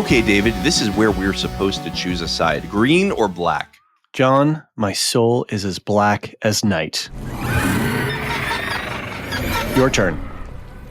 Okay, David, this is where we're supposed to choose a side, green or black. John, my soul is as black as night. Your turn.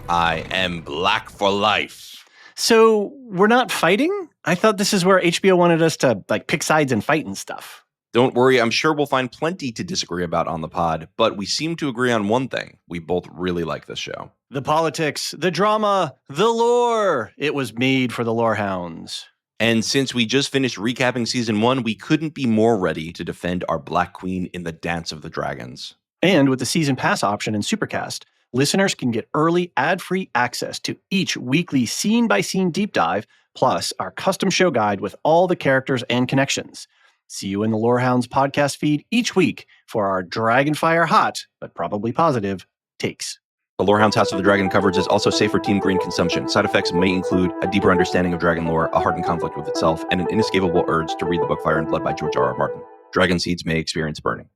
I am black for life. So we're not fighting? I thought this is where HBO wanted us to pick sides and fight and stuff. Don't worry, I'm sure we'll find plenty to disagree about on the pod, but we seem to agree on one thing. We both really like this show. The politics, the drama, the lore. It was made for the Lorehounds. And since we just finished recapping season 1, we couldn't be more ready to defend our Black Queen in the Dance of the Dragons. And with the season pass option in Supercast, listeners can get early ad-free access to each weekly scene-by-scene deep dive, plus our custom show guide with all the characters and connections. See you in the Lorehounds podcast feed each week for our Dragonfire hot, but probably positive, takes. The Lorehounds House of the Dragon coverage is also safe for Team Green consumption. Side effects may include a deeper understanding of dragon lore, a hardened conflict with itself, and an inescapable urge to read the book Fire and Blood by George R.R. Martin. Dragon seeds may experience burning.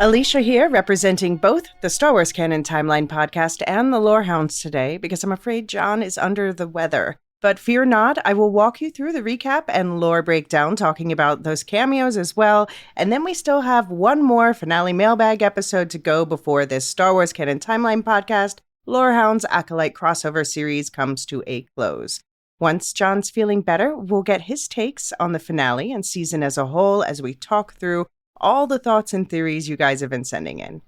Elysia here, representing both the Star Wars Canon Timeline podcast and the Lorehounds today, because I'm afraid John is under the weather. But fear not, I will walk you through the recap and lore breakdown, talking about those cameos as well, and then we still have one more finale mailbag episode to go before this Star Wars Canon Timeline podcast, Lorehounds Acolyte crossover series comes to a close. Once John's feeling better, we'll get his takes on the finale and season as a whole as we talk through all the thoughts and theories you guys have been sending in.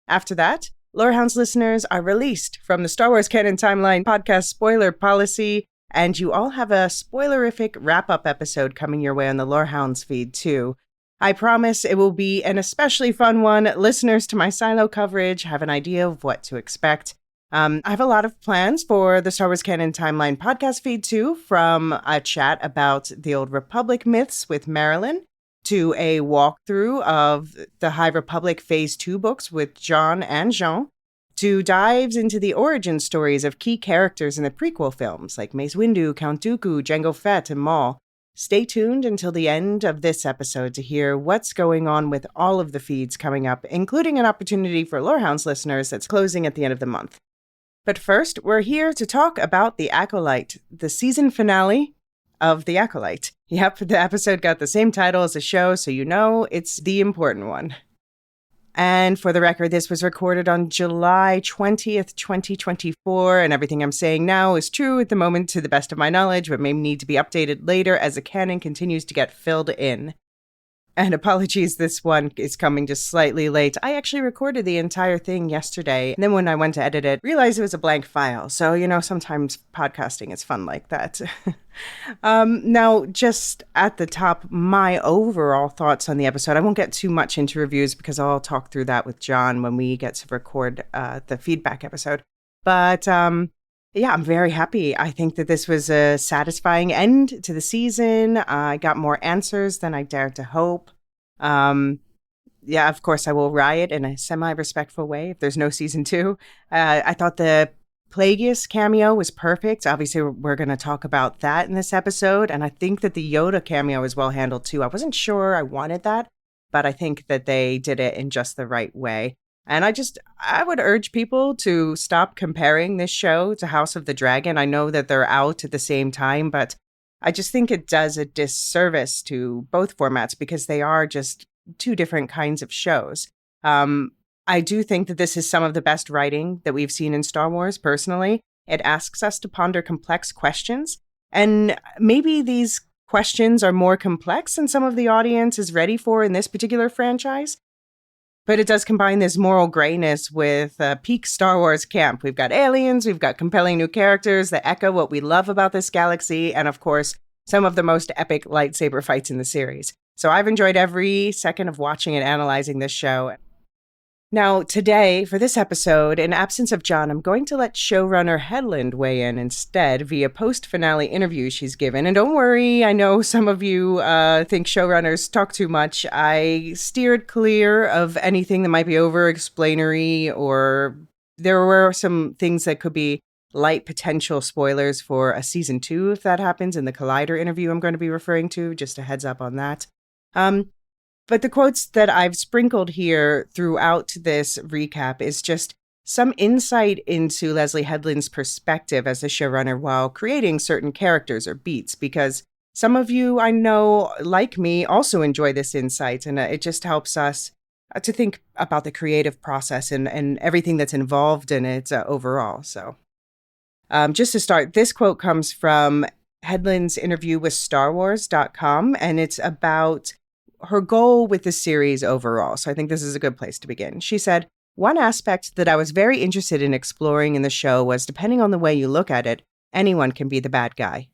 After that, Lorehounds listeners are released from the Star Wars Canon Timeline podcast spoiler policy, and you all have a spoilerific wrap-up episode coming your way on the Lorehounds feed, too. I promise it will be an especially fun one. Listeners to my silo coverage have an idea of what to expect. I have a lot of plans for the Star Wars Canon Timeline podcast feed, too, from a chat about the Old Republic myths with Marilyn, to a walkthrough of the High Republic Phase 2 books with John and Jean, to dives into the origin stories of key characters in the prequel films like Mace Windu, Count Dooku, Jango Fett, and Maul. Stay tuned until the end of this episode to hear what's going on with all of the feeds coming up, including an opportunity for Lorehounds listeners that's closing at the end of the month. But first, we're here to talk about The Acolyte, the season finale of The Acolyte. Yep, the episode got the same title as the show, so you know it's the important one. And for the record, this was recorded on July 20th, 2024, and everything I'm saying now is true at the moment to the best of my knowledge, but may need to be updated later as the canon continues to get filled in. And apologies, this one is coming just slightly late. I actually recorded the entire thing yesterday, and then when I went to edit it, realized it was a blank file. So, you know, sometimes podcasting is fun like that. Now, just at the top, my overall thoughts on the episode. I won't get too much into reviews because I'll talk through that with John when we get to record the feedback episode. But yeah, I'm very happy. I think that this was a satisfying end to the season. I got more answers than I dared to hope. Yeah, of course, I will riot in a semi-respectful way if there's no season 2. I thought the Plagueis cameo was perfect. Obviously, we're going to talk about that in this episode. And I think that the Yoda cameo is well handled, too. I wasn't sure I wanted that, but I think that they did it in just the right way. And I would urge people to stop comparing this show to House of the Dragon. I know that they're out at the same time, but I just think it does a disservice to both formats because they are just two different kinds of shows. I do think that this is some of the best writing that we've seen in Star Wars, personally. It asks us to ponder complex questions, and maybe these questions are more complex than some of the audience is ready for in this particular franchise. But it does combine this moral grayness with peak Star Wars camp. We've got aliens, we've got compelling new characters that echo what we love about this galaxy, and of course, some of the most epic lightsaber fights in the series. So I've enjoyed every second of watching and analyzing this show. Now, today, for this episode, in absence of John, I'm going to let showrunner Headland weigh in instead via post-finale interviews she's given. And don't worry, I know some of you think showrunners talk too much. I steered clear of anything that might be over-explainery, or there were some things that could be light potential spoilers for a season 2 if that happens in the Collider interview I'm going to be referring to, just a heads up on that. But the quotes that I've sprinkled here throughout this recap is just some insight into Leslie Headland's perspective as a showrunner while creating certain characters or beats, because some of you I know, like me, also enjoy this insight, and it just helps us to think about the creative process and everything that's involved in it overall. So just to start, this quote comes from Headland's interview with StarWars.com, and it's about her goal with the series overall. So I think this is a good place to begin. She said, "One aspect that I was very interested in exploring in the show was, depending on the way you look at it, anyone can be the bad guy.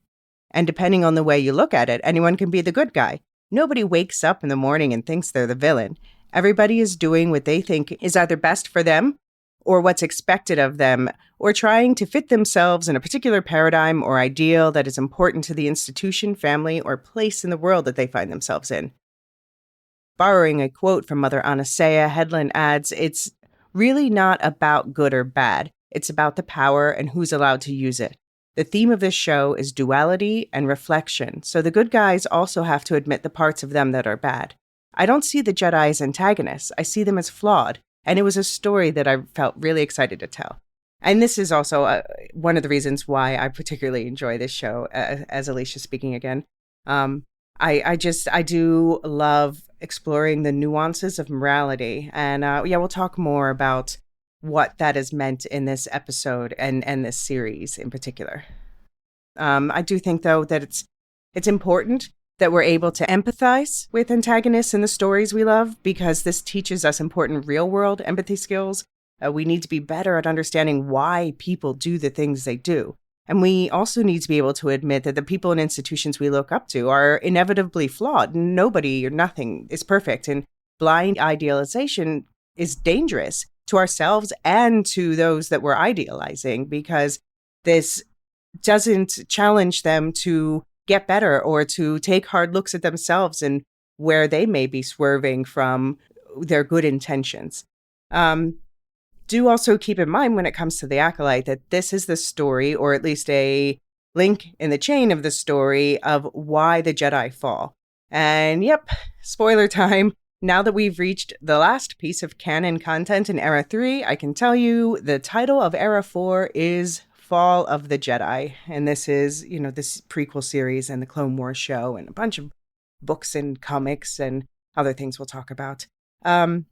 And depending on the way you look at it, anyone can be the good guy. Nobody wakes up in the morning and thinks they're the villain. Everybody is doing what they think is either best for them or what's expected of them, or trying to fit themselves in a particular paradigm or ideal that is important to the institution, family, or place in the world that they find themselves in." Borrowing a quote from Mother Anastasia, Headland adds, "It's really not about good or bad. It's about the power and who's allowed to use it. The theme of this show is duality and reflection, so the good guys also have to admit the parts of them that are bad. I don't see the Jedi as antagonists. I see them as flawed, and it was a story that I felt really excited to tell." And this is also one of the reasons why I particularly enjoy this show, as Elysia speaking again. I do love exploring the nuances of morality, and we'll talk more about what that has meant in this episode and this series in particular. I do think, though, that it's important that we're able to empathize with antagonists in the stories we love, because this teaches us important real-world empathy skills. We need to be better at understanding why people do the things they do. And we also need to be able to admit that the people and institutions we look up to are inevitably flawed. Nobody or nothing is perfect, and blind idealization is dangerous to ourselves and to those that we're idealizing, because this doesn't challenge them to get better or to take hard looks at themselves and where they may be swerving from their good intentions. Do also keep in mind when it comes to the Acolyte that this is the story, or at least a link in the chain of the story, of why the Jedi fall. And yep, spoiler time. Now that we've reached the last piece of canon content in Era 3, I can tell you the title of Era 4 is Fall of the Jedi. And this is, this prequel series and the Clone Wars show and a bunch of books and comics and other things we'll talk about. But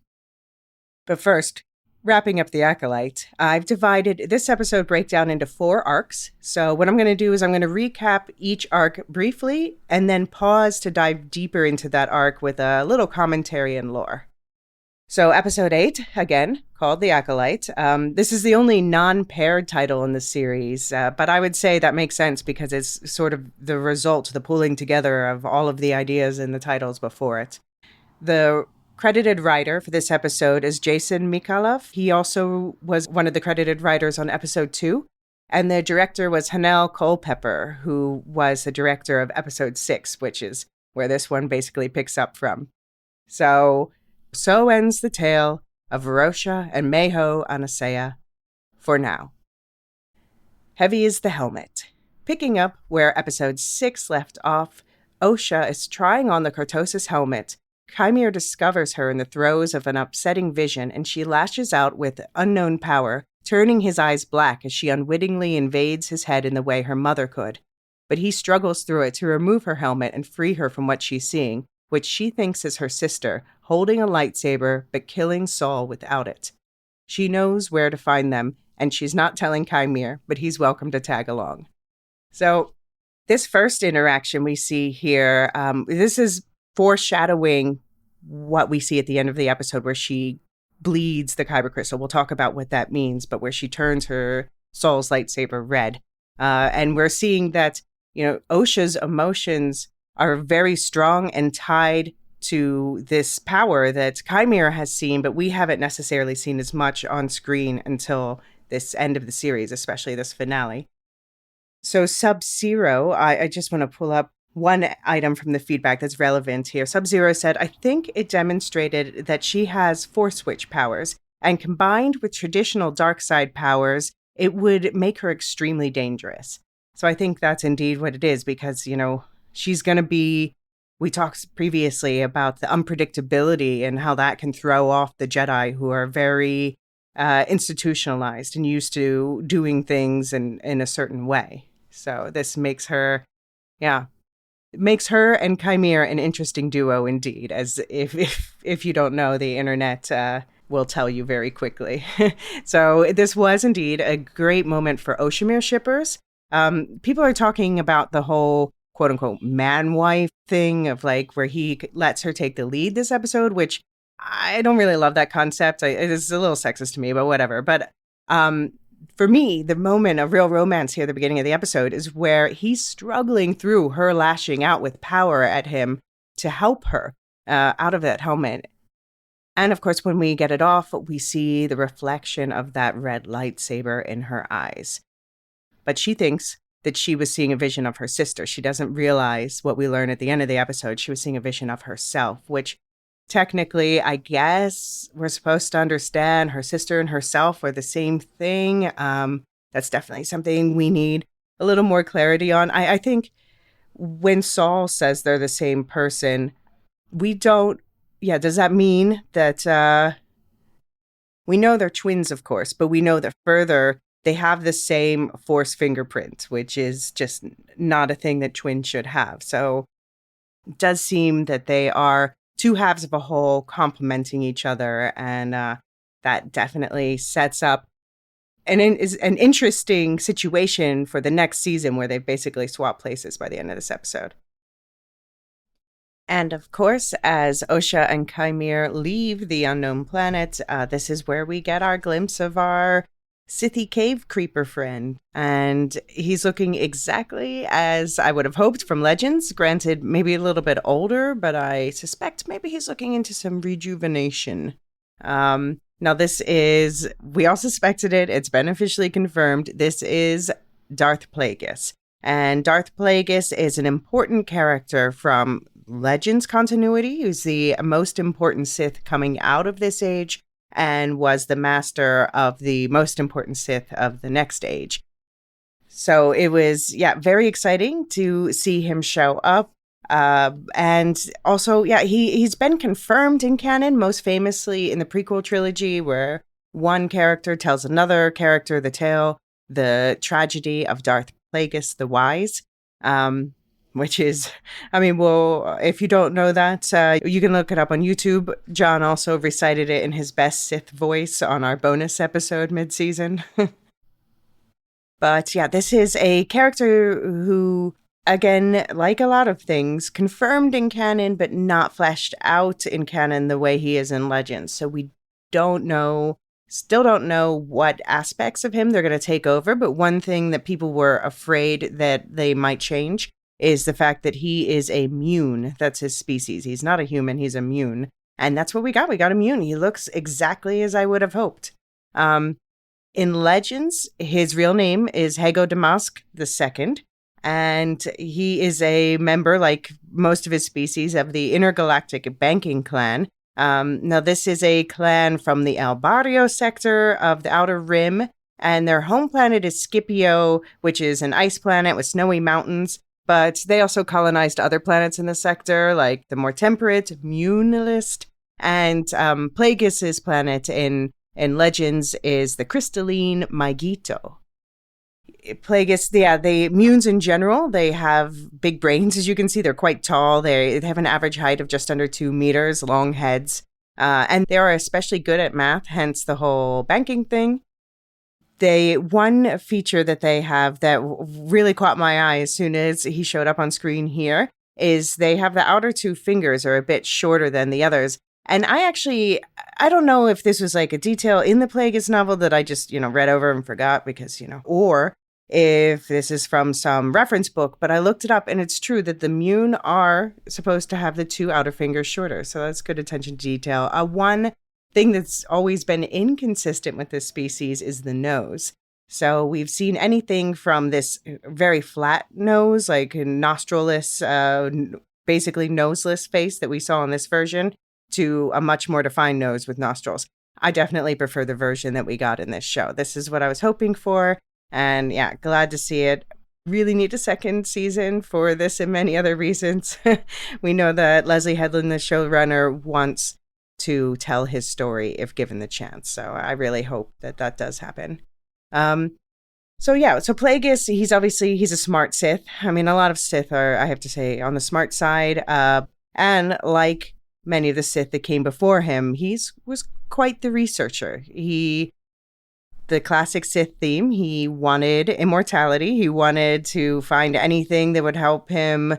first, wrapping up the Acolyte, I've divided this episode breakdown into 4 arcs. So what I'm going to do is I'm going to recap each arc briefly and then pause to dive deeper into that arc with a little commentary and lore. So episode 8, again, called The Acolyte. This is the only non-paired title in the series, but I would say that makes sense because it's sort of the result, the pulling together of all of the ideas in the titles before it. The credited writer for this episode is Jason Micallef. He also was one of the credited writers on episode 2. And the director was Hanel Culpepper, who was the director of episode 6, which is where this one basically picks up from. So ends the tale of Varosha and Mayho Anastasia for now. Heavy is the helmet. Picking up where episode 6 left off, Osha is trying on the Cortosis helmet. Chimere discovers her in the throes of an upsetting vision, and she lashes out with unknown power, turning his eyes black as she unwittingly invades his head in the way her mother could. But he struggles through it to remove her helmet and free her from what she's seeing, which she thinks is her sister, holding a lightsaber but killing Saul without it. She knows where to find them, and she's not telling Chimere, but he's welcome to tag along. So, this first interaction we see here, this is foreshadowing what we see at the end of the episode where she bleeds the kyber crystal. We'll talk about what that means, but where she turns her Saul's lightsaber red. And we're seeing that, Osha's emotions are very strong and tied to this power that Chimera has seen, but we haven't necessarily seen as much on screen until this end of the series, especially this finale. So Sub-Zero, I just want to pull up one item from the feedback that's relevant here. Sub-Zero said, "I think it demonstrated that she has Force Switch powers, and combined with traditional dark side powers, it would make her extremely dangerous. So I think that's indeed what it is, because, she's going to be, we talked previously about the unpredictability and how that can throw off the Jedi, who are very institutionalized and used to doing things in a certain way. So this makes her, it makes her and Chimere an interesting duo indeed, as if you don't know, the internet will tell you very quickly. So this was indeed a great moment for Oshimir shippers. People are talking about the whole quote-unquote man-wife thing of like where he lets her take the lead this episode, which I don't really love that concept. It is a little sexist to me, but whatever. But for me, the moment of real romance here at the beginning of the episode is where he's struggling through her lashing out with power at him to help her out of that helmet. And of course, when we get it off, we see the reflection of that red lightsaber in her eyes. But she thinks that she was seeing a vision of her sister. She doesn't realize what we learn at the end of the episode. She was seeing a vision of herself, which technically, I guess we're supposed to understand her sister and herself are the same thing. That's definitely something we need a little more clarity on. I think when Saul says they're the same person, we don't, does that mean that we know they're twins, of course, but we know that further they have the same Force fingerprint, which is just not a thing that twins should have. So it does seem that they are two halves of a whole complementing each other, and that definitely sets up an interesting situation for the next season where they basically swap places by the end of this episode. And of course, as Osha and Chimere leave the unknown planet, this is where we get our glimpse of our Sithy cave creeper friend, and he's looking exactly as I would have hoped from Legends. Granted, maybe a little bit older, but I suspect maybe he's looking into some rejuvenation. Now this is, we all suspected it, it's been officially confirmed, this is Darth Plagueis. And Darth Plagueis is an important character from Legends continuity, who's the most important Sith coming out of this age, and was the master of the most important Sith of the next age. So it was, very exciting to see him show up. And also, he's been confirmed in canon, most famously in the prequel trilogy, where one character tells another character the tragedy of Darth Plagueis the Wise. Which is, if you don't know that, you can look it up on YouTube. John also recited it in his best Sith voice on our bonus episode mid-season. But this is a character who, again, like a lot of things, confirmed in canon, but not fleshed out in canon the way he is in Legends. So we still don't know what aspects of him they're going to take over. But one thing that people were afraid that they might change is the fact that he is a Mune. That's his species. He's not a human, he's a Mune. And that's what we got. We got a Mune. He looks exactly as I would have hoped. In Legends, his real name is Hago Damask II, and he is a member, like most of his species, of the Intergalactic Banking Clan. Now, this is a clan from the El Barrio sector of the Outer Rim, and their home planet is Scipio, which is an ice planet with snowy mountains. But they also colonized other planets in the sector, like the more temperate Munilist, and Plagueis' planet in Legends is the crystalline Maigito. Plagueis, the Munes in general, they have big brains, as you can see. They're quite tall. They have an average height of just under 2 meters, long heads, and they are especially good at math, hence the whole banking thing. One feature that they have that really caught my eye as soon as he showed up on screen here is they have the outer 2 fingers are a bit shorter than the others. And I don't know if this was like a detail in the Plagueis novel that I just, read over and forgot because, or if this is from some reference book, but I looked it up and it's true that the Mune are supposed to have the 2 outer fingers shorter. So that's good attention to detail. One thing that's always been inconsistent with this species is the nose. So we've seen anything from this very flat nose, like a nostrilless, basically noseless face that we saw in this version, to a much more defined nose with nostrils. I definitely prefer the version that we got in this show. This is what I was hoping for. And yeah, glad to see it. Really need a second season for this and many other reasons. We know that Leslie Headland, the showrunner, wants to tell his story if given the chance. So I really hope that that does happen. So Plagueis, he's a smart Sith. I mean, a lot of Sith are, I have to say, on the smart side. And like many of the Sith that came before him, was quite the researcher. The classic Sith theme, he wanted immortality. He wanted to find anything that would help him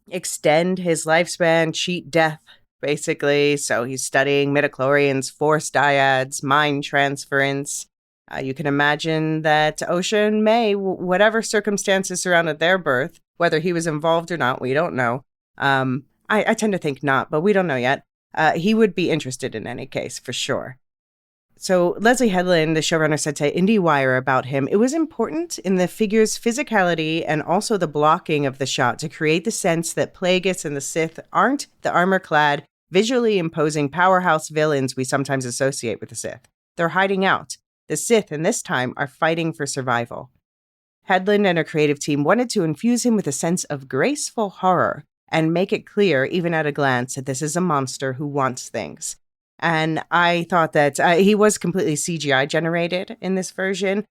extend his lifespan, cheat death, basically. So he's studying midichlorians, force dyads, mind transference. You can imagine that Osha and May, whatever circumstances surrounded their birth, whether he was involved or not, we don't know. I tend to think not, but we don't know yet. He would be interested in any case, for sure. So Leslie Headland, the showrunner, said to IndieWire about him, it was important in the figure's physicality and also the blocking of the shot to create the sense that Plagueis and the Sith aren't the armor-clad, visually imposing powerhouse villains we sometimes associate with the Sith. They're hiding out. The Sith, in this time, are fighting for survival. Headland and her creative team wanted to infuse him with a sense of graceful horror and make it clear, even at a glance, that this is a monster who wants things. And I thought that he was completely CGI generated in this version.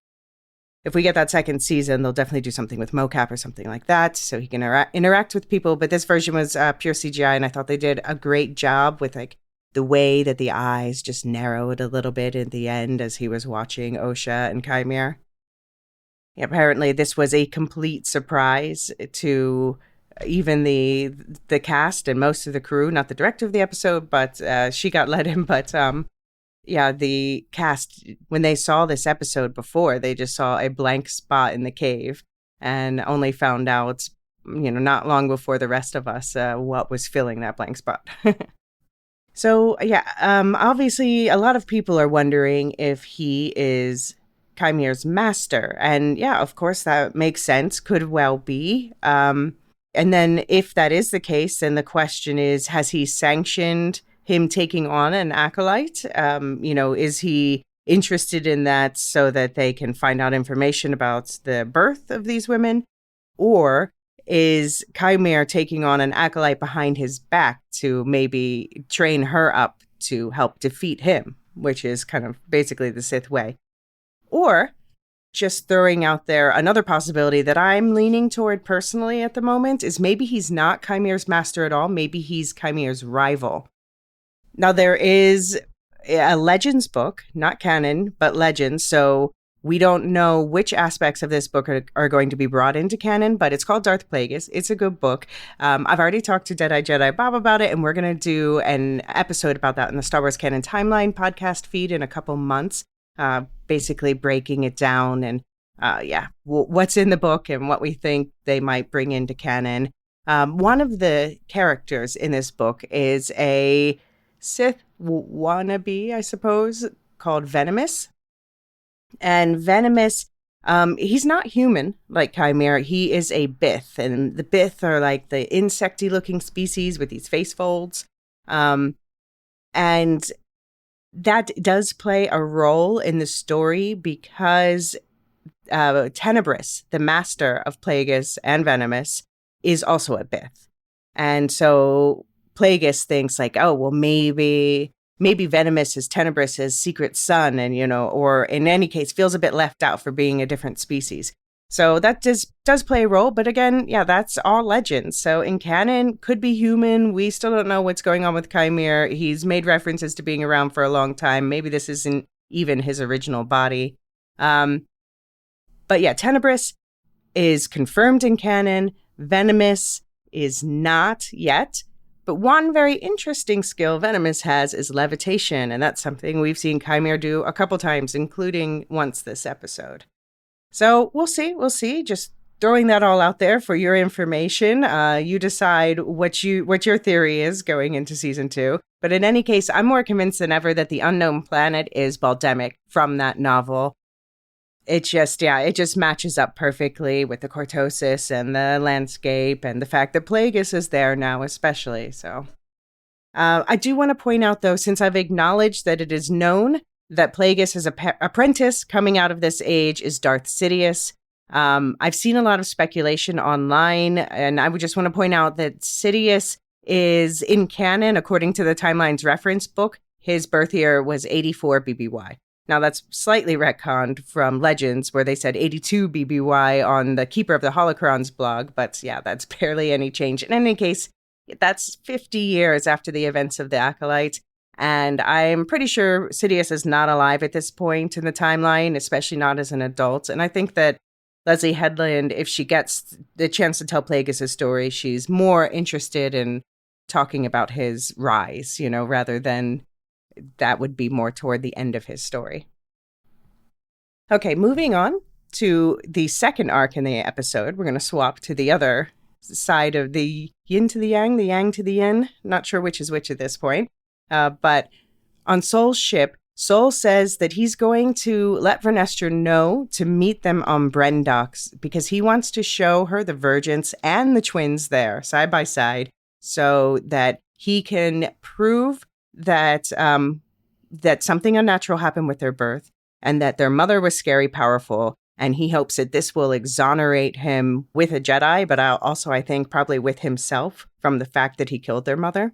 If we get that second season, they'll definitely do something with mocap or something like that, so he can interact with people. But this version was pure CGI, and I thought they did a great job with the way that the eyes just narrowed a little bit at the end as he was watching Osha and Chimere. Apparently, this was a complete surprise to even the cast and most of the crew, not the director of the episode, but she got let in. But the cast, when they saw this episode before, they just saw a blank spot in the cave and only found out, not long before the rest of us, what was filling that blank spot. So, obviously, a lot of people are wondering if he is Chimere's master. And yeah, of course, that makes sense, could well be. And then if that is the case, then the question is, has he sanctioned him taking on an acolyte? Is he interested in that so that they can find out information about the birth of these women? Or is Chimere taking on an acolyte behind his back to maybe train her up to help defeat him, which is kind of basically the Sith way? Or just throwing out there another possibility that I'm leaning toward personally at the moment is maybe he's not Chimere's master at all. Maybe he's Chimere's rival. Now, there is a Legends book, not canon, but Legends. So we don't know which aspects of this book are going to be brought into canon, but it's called Darth Plagueis. It's a good book. I've already talked to Deadeye Jedi Bob about it, and we're going to do an episode about that in the Star Wars Canon Timeline podcast feed in a couple months. Basically breaking it down and what's in the book and what we think they might bring into canon. One of the characters in this book is a Sith wannabe, I suppose, called Venomous. And Venomous, he's not human like Chimere. He is a Bith, and the Bith are like the insecty looking species with these face folds. And that does play a role in the story because Tenebris, the master of Plagueis and Venomous, is also a Bith. And so Plagueis thinks maybe Venomous is Tenebris' secret son and, or in any case feels a bit left out for being a different species. So that does play a role, but again, that's all Legends. So in canon, could be human. We still don't know what's going on with Chimere. He's made references to being around for a long time. Maybe this isn't even his original body. But Tenebris is confirmed in canon. Venomous is not yet. But one very interesting skill Venomous has is levitation, and that's something we've seen Chimere do a couple times, including once this episode. So we'll see. Just throwing that all out there for your information. You decide what your theory is going into season 2. But in any case, I'm more convinced than ever that the unknown planet is Baldemic from that novel. It just matches up perfectly with the cortosis and the landscape and the fact that Plagueis is there now, especially. So I do want to point out, though, since I've acknowledged that it is known that Plagueis' apprentice coming out of this age is Darth Sidious. I've seen a lot of speculation online, and I would just want to point out that Sidious is in canon, according to the Timeline's reference book. His birth year was 84 BBY. Now, that's slightly retconned from Legends, where they said 82 BBY on the Keeper of the Holocrons blog. But yeah, that's barely any change. In any case, that's 50 years after the events of the Acolyte. And I'm pretty sure Sidious is not alive at this point in the timeline, especially not as an adult. And I think that Leslie Headland, if she gets the chance to tell Plagueis' story, she's more interested in talking about his rise, rather than that would be more toward the end of his story. Okay, moving on to the second arc in the episode. We're going to swap to the other side of the yin to the yang to the yin. Not sure which is which at this point. But on Sol's ship, Sol says that he's going to let Vernestra know to meet them on Brendox because he wants to show her the Virgins and the twins there side by side so that he can prove that that something unnatural happened with their birth and that their mother was scary powerful. And he hopes that this will exonerate him with a Jedi, but also I think probably with himself from the fact that he killed their mother.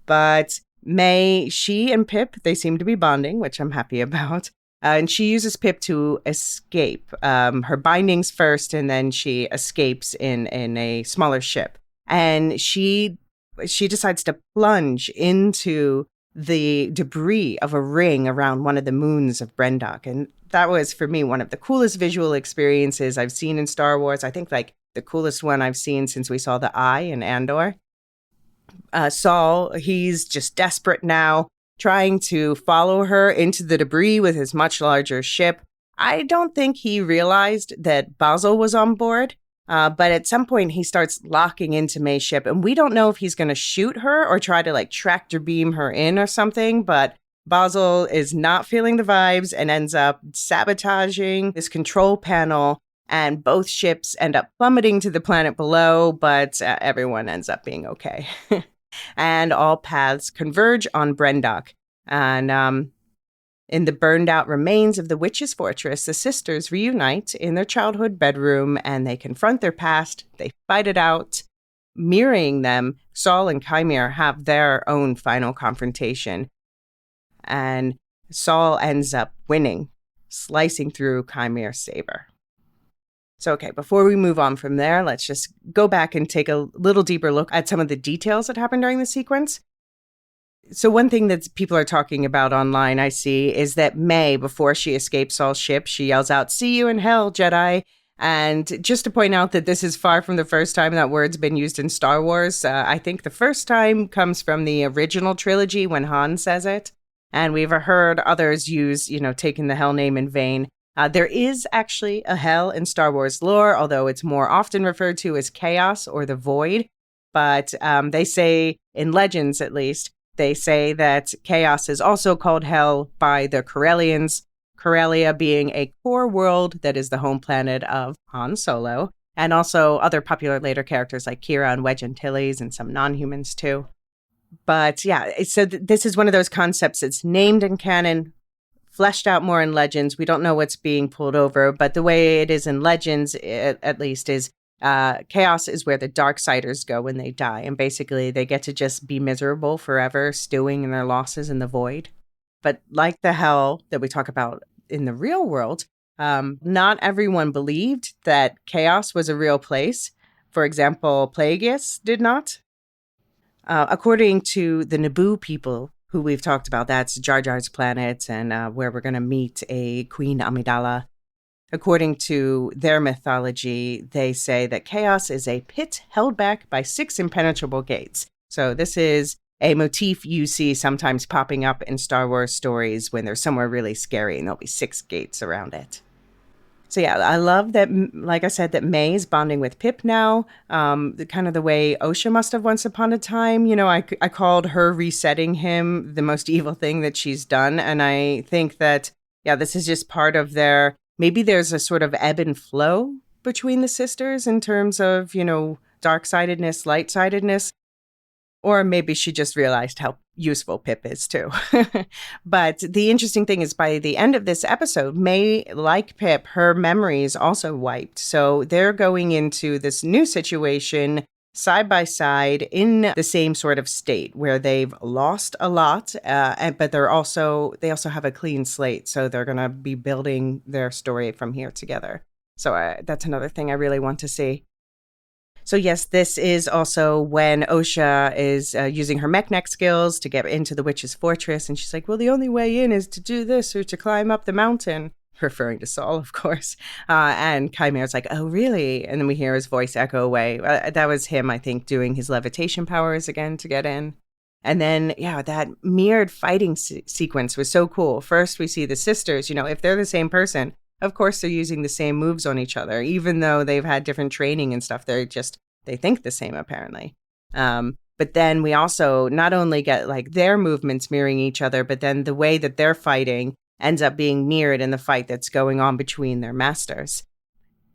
But May, she and Pip, they seem to be bonding, which I'm happy about. And she uses Pip to escape. Her bindings first, and then she escapes in a smaller ship. And she decides to plunge into the debris of a ring around one of the moons of Brendock. And that was, for me, one of the coolest visual experiences I've seen in Star Wars. I think, like, the coolest one I've seen since we saw the Eye in Andor. Saul, he's just desperate now, trying to follow her into the debris with his much larger ship. I don't think he realized that Basil was on board, but at some point he starts locking into May's ship, and we don't know if he's going to shoot her or try to, like, tractor beam her in or something, but Basil is not feeling the vibes and ends up sabotaging this control panel, and both ships end up plummeting to the planet below, but everyone ends up being okay. And all paths converge on Brendock. And in the burned out remains of the witch's fortress, the sisters reunite in their childhood bedroom and they confront their past. They fight it out. Mirroring them, Saul and Chimere have their own final confrontation. And Saul ends up winning, slicing through Chimere's saber. So, okay, before we move on from there, let's just go back and take a little deeper look at some of the details that happened during the sequence. So one thing that people are talking about online, I see, is that May, before she escapes Saul's ship, she yells out, "See you in hell, Jedi." And just to point out that this is far from the first time that word's been used in Star Wars. I think the first time comes from the original trilogy when Han says it. And we've heard others use, taking the hell name in vain. There is actually a hell in Star Wars lore, although it's more often referred to as chaos or the void. But they say, in Legends at least, they say that chaos is also called hell by the Corellians, Corellia being a core world that is the home planet of Han Solo, and also other popular later characters like Kira and Wedge Antilles and some non-humans too. But yeah, so this is one of those concepts that's named in canon, fleshed out more in Legends. We don't know what's being pulled over, but the way it is in Legends, at least, is chaos is where the Darksiders go when they die. And basically, they get to just be miserable forever, stewing in their losses in the void. But like the hell that we talk about in the real world, not everyone believed that chaos was a real place. For example, Plagueis did not. According to the Naboo people, who we've talked about, that's Jar Jar's planet and where we're going to meet a Queen Amidala. According to their mythology, they say that chaos is a pit held back by 6 impenetrable gates. So this is a motif you see sometimes popping up in Star Wars stories when there's somewhere really scary and there'll be 6 gates around it. So yeah, I love that, like I said, that May is bonding with Pip now, kind of the way Osha must have once upon a time. I called her resetting him the most evil thing that she's done. And I think that, yeah, this is just part of maybe there's a sort of ebb and flow between the sisters in terms of, dark-sidedness, light-sidedness. Or maybe she just realized how useful Pip is too. But the interesting thing is by the end of this episode, May, like Pip, her memory is also wiped. So they're going into this new situation side by side in the same sort of state where they've lost a lot, but they also have a clean slate. So they're going to be building their story from here together. So that's another thing I really want to see. So yes, this is also when Osha is using her mech-neck skills to get into the witch's fortress. And she's like, well, the only way in is to do this or to climb up the mountain. Referring to Saul, of course. And Chimere's like, oh, really? And then we hear his voice echo away. That was him, I think, doing his levitation powers again to get in. And then, yeah, that mirrored fighting sequence was so cool. First, we see the sisters, if they're the same person, of course, they're using the same moves on each other, even though they've had different training and stuff. They think the same, apparently. But then we also not only get like their movements mirroring each other, but then the way that they're fighting ends up being mirrored in the fight that's going on between their masters.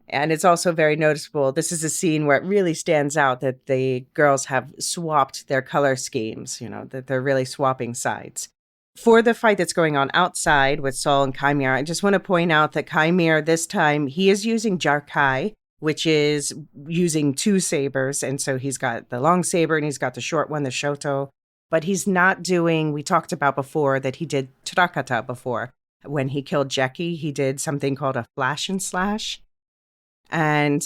And it's also very noticeable. This is a scene where it really stands out that the girls have swapped their color schemes, that they're really swapping sides. For the fight that's going on outside with Saul and Chimere, I just want to point out that Chimere, this time, he is using Jarkai, which is using two sabers. And so he's got the long saber and he's got the short one, the Shoto. But he's not doing, we talked about before that he did Trakata before. When he killed Jeki, he did something called a flash and slash. And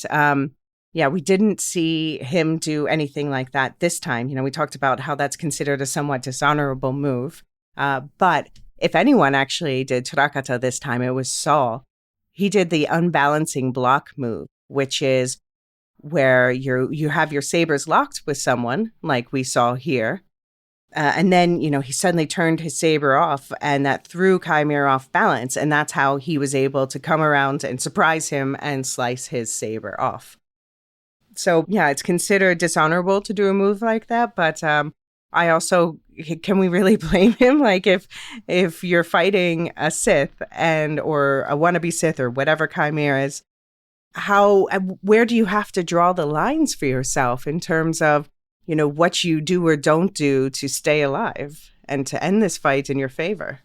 we didn't see him do anything like that this time. We talked about how that's considered a somewhat dishonorable move. But if anyone actually did Trakata this time, it was Saul. He did the unbalancing block move, which is where you have your sabers locked with someone, like we saw here. And then, he suddenly turned his saber off, and that threw Chimere off balance. And that's how he was able to come around and surprise him and slice his saber off. So, yeah, it's considered dishonorable to do a move like that. But I also, can we really blame him? Like if you're fighting a Sith or a wannabe Sith or whatever Chimere is, where do you have to draw the lines for yourself in terms of, what you do or don't do to stay alive and to end this fight in your favor?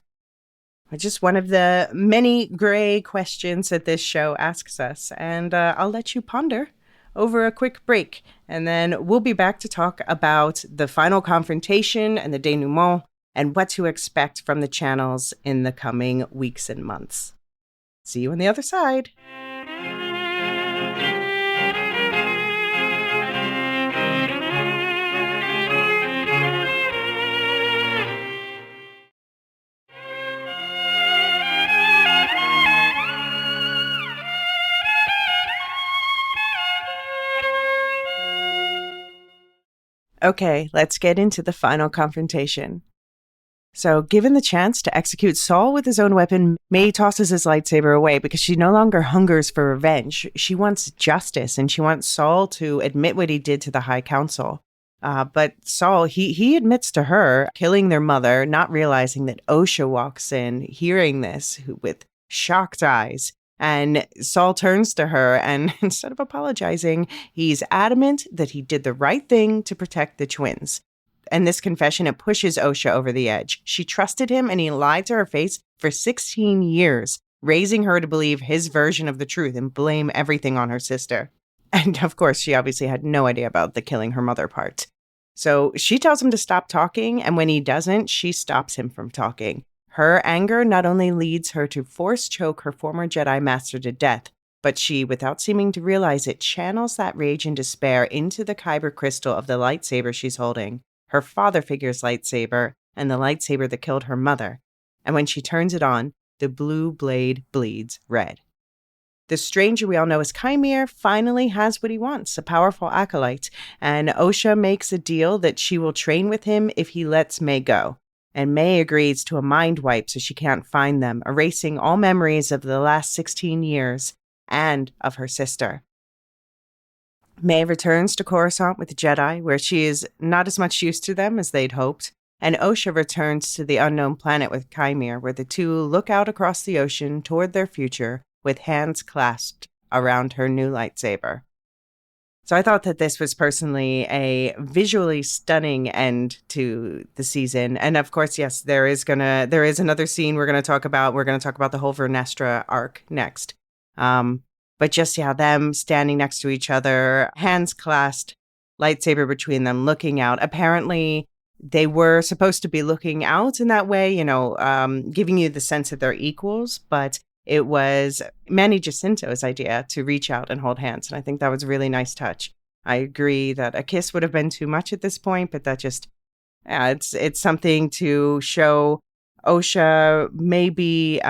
Just one of the many gray questions that this show asks us. And I'll let you ponder over a quick break. And then we'll be back to talk about the final confrontation and the denouement and what to expect from the channels in the coming weeks and months. See you on the other side. Okay, let's get into the final confrontation. So, given the chance to execute Saul with his own weapon, May tosses his lightsaber away because she no longer hungers for revenge. She wants justice, and she wants Saul to admit what he did to the High Council. But Saul, he admits to her killing their mother, not realizing that Osha walks in, hearing this with shocked eyes. And Saul turns to her, and instead of apologizing, he's adamant that he did the right thing to protect the twins. And this confession, it pushes Osha over the edge. She trusted him, and he lied to her face for 16 years, raising her to believe his version of the truth and blame everything on her sister. And of course, she obviously had no idea about the killing her mother part. So she tells him to stop talking, and when he doesn't, she stops him from talking. Her anger not only leads her to force choke her former Jedi Master to death, but she, without seeming to realize it, channels that rage and despair into the kyber crystal of the lightsaber she's holding, her father figure's lightsaber, and the lightsaber that killed her mother. And when she turns it on, the blue blade bleeds red. The stranger we all know as Chimere finally has what he wants, a powerful acolyte, and Osha makes a deal that she will train with him if he lets May go. And May agrees to a mind wipe so she can't find them, erasing all memories of the last 16 years and of her sister. May returns to Coruscant with the Jedi, where she is not as much used to them as they'd hoped, and Osha returns to the unknown planet with Chimere, where the two look out across the ocean toward their future with hands clasped around her new lightsaber. So I thought that this was personally a visually stunning end to the season. And of course, yes, there is another scene we're going to talk about. We're going to talk about the whole Vernestra arc next. But just, them standing next to each other, hands clasped, lightsaber between them, looking out. Apparently, they were supposed to be looking out in that way, giving you the sense that they're equals, but it was Manny Jacinto's idea to reach out and hold hands. And I think that was a really nice touch. I agree that a kiss would have been too much at this point, but that just, it's something to show Osha maybe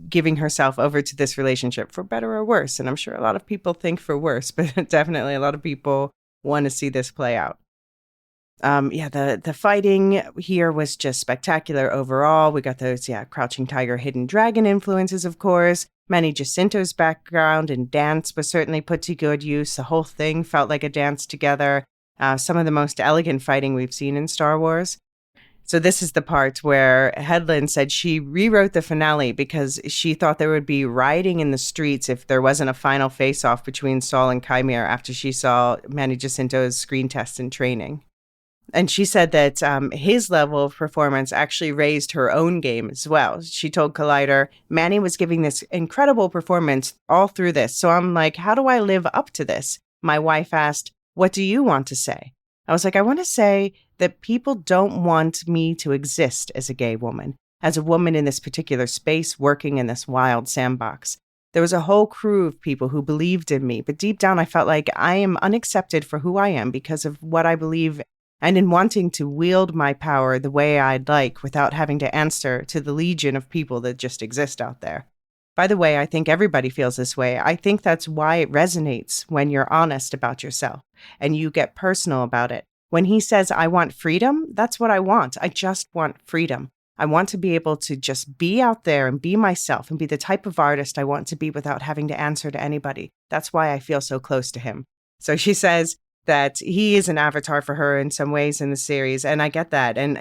giving herself over to this relationship for better or worse. And I'm sure a lot of people think for worse, but definitely a lot of people want to see this play out. The fighting here was just spectacular overall. We got those, Crouching Tiger, Hidden Dragon influences, of course. Manny Jacinto's background and dance was certainly put to good use. The whole thing felt like a dance together. Some of the most elegant fighting we've seen in Star Wars. So this is the part where Headland said she rewrote the finale because she thought there would be rioting in the streets if there wasn't a final face-off between Saul and Chimera after she saw Manny Jacinto's screen tests and training. And she said that his level of performance actually raised her own game as well. She told Collider, Manny was giving this incredible performance all through this. So I'm like, how do I live up to this? My wife asked, what do you want to say? I was like, I want to say that people don't want me to exist as a gay woman, as a woman in this particular space working in this wild sandbox. There was a whole crew of people who believed in me, but deep down I felt like I am unaccepted for who I am because of what I believe and in wanting to wield my power the way I'd like without having to answer to the legion of people that just exist out there. By the way, I think everybody feels this way. I think that's why it resonates when you're honest about yourself and you get personal about it. When he says, I want freedom, that's what I want. I just want freedom. I want to be able to just be out there and be myself and be the type of artist I want to be without having to answer to anybody. That's why I feel so close to him. So she says that he is an avatar for her in some ways in the series, and I get that. And,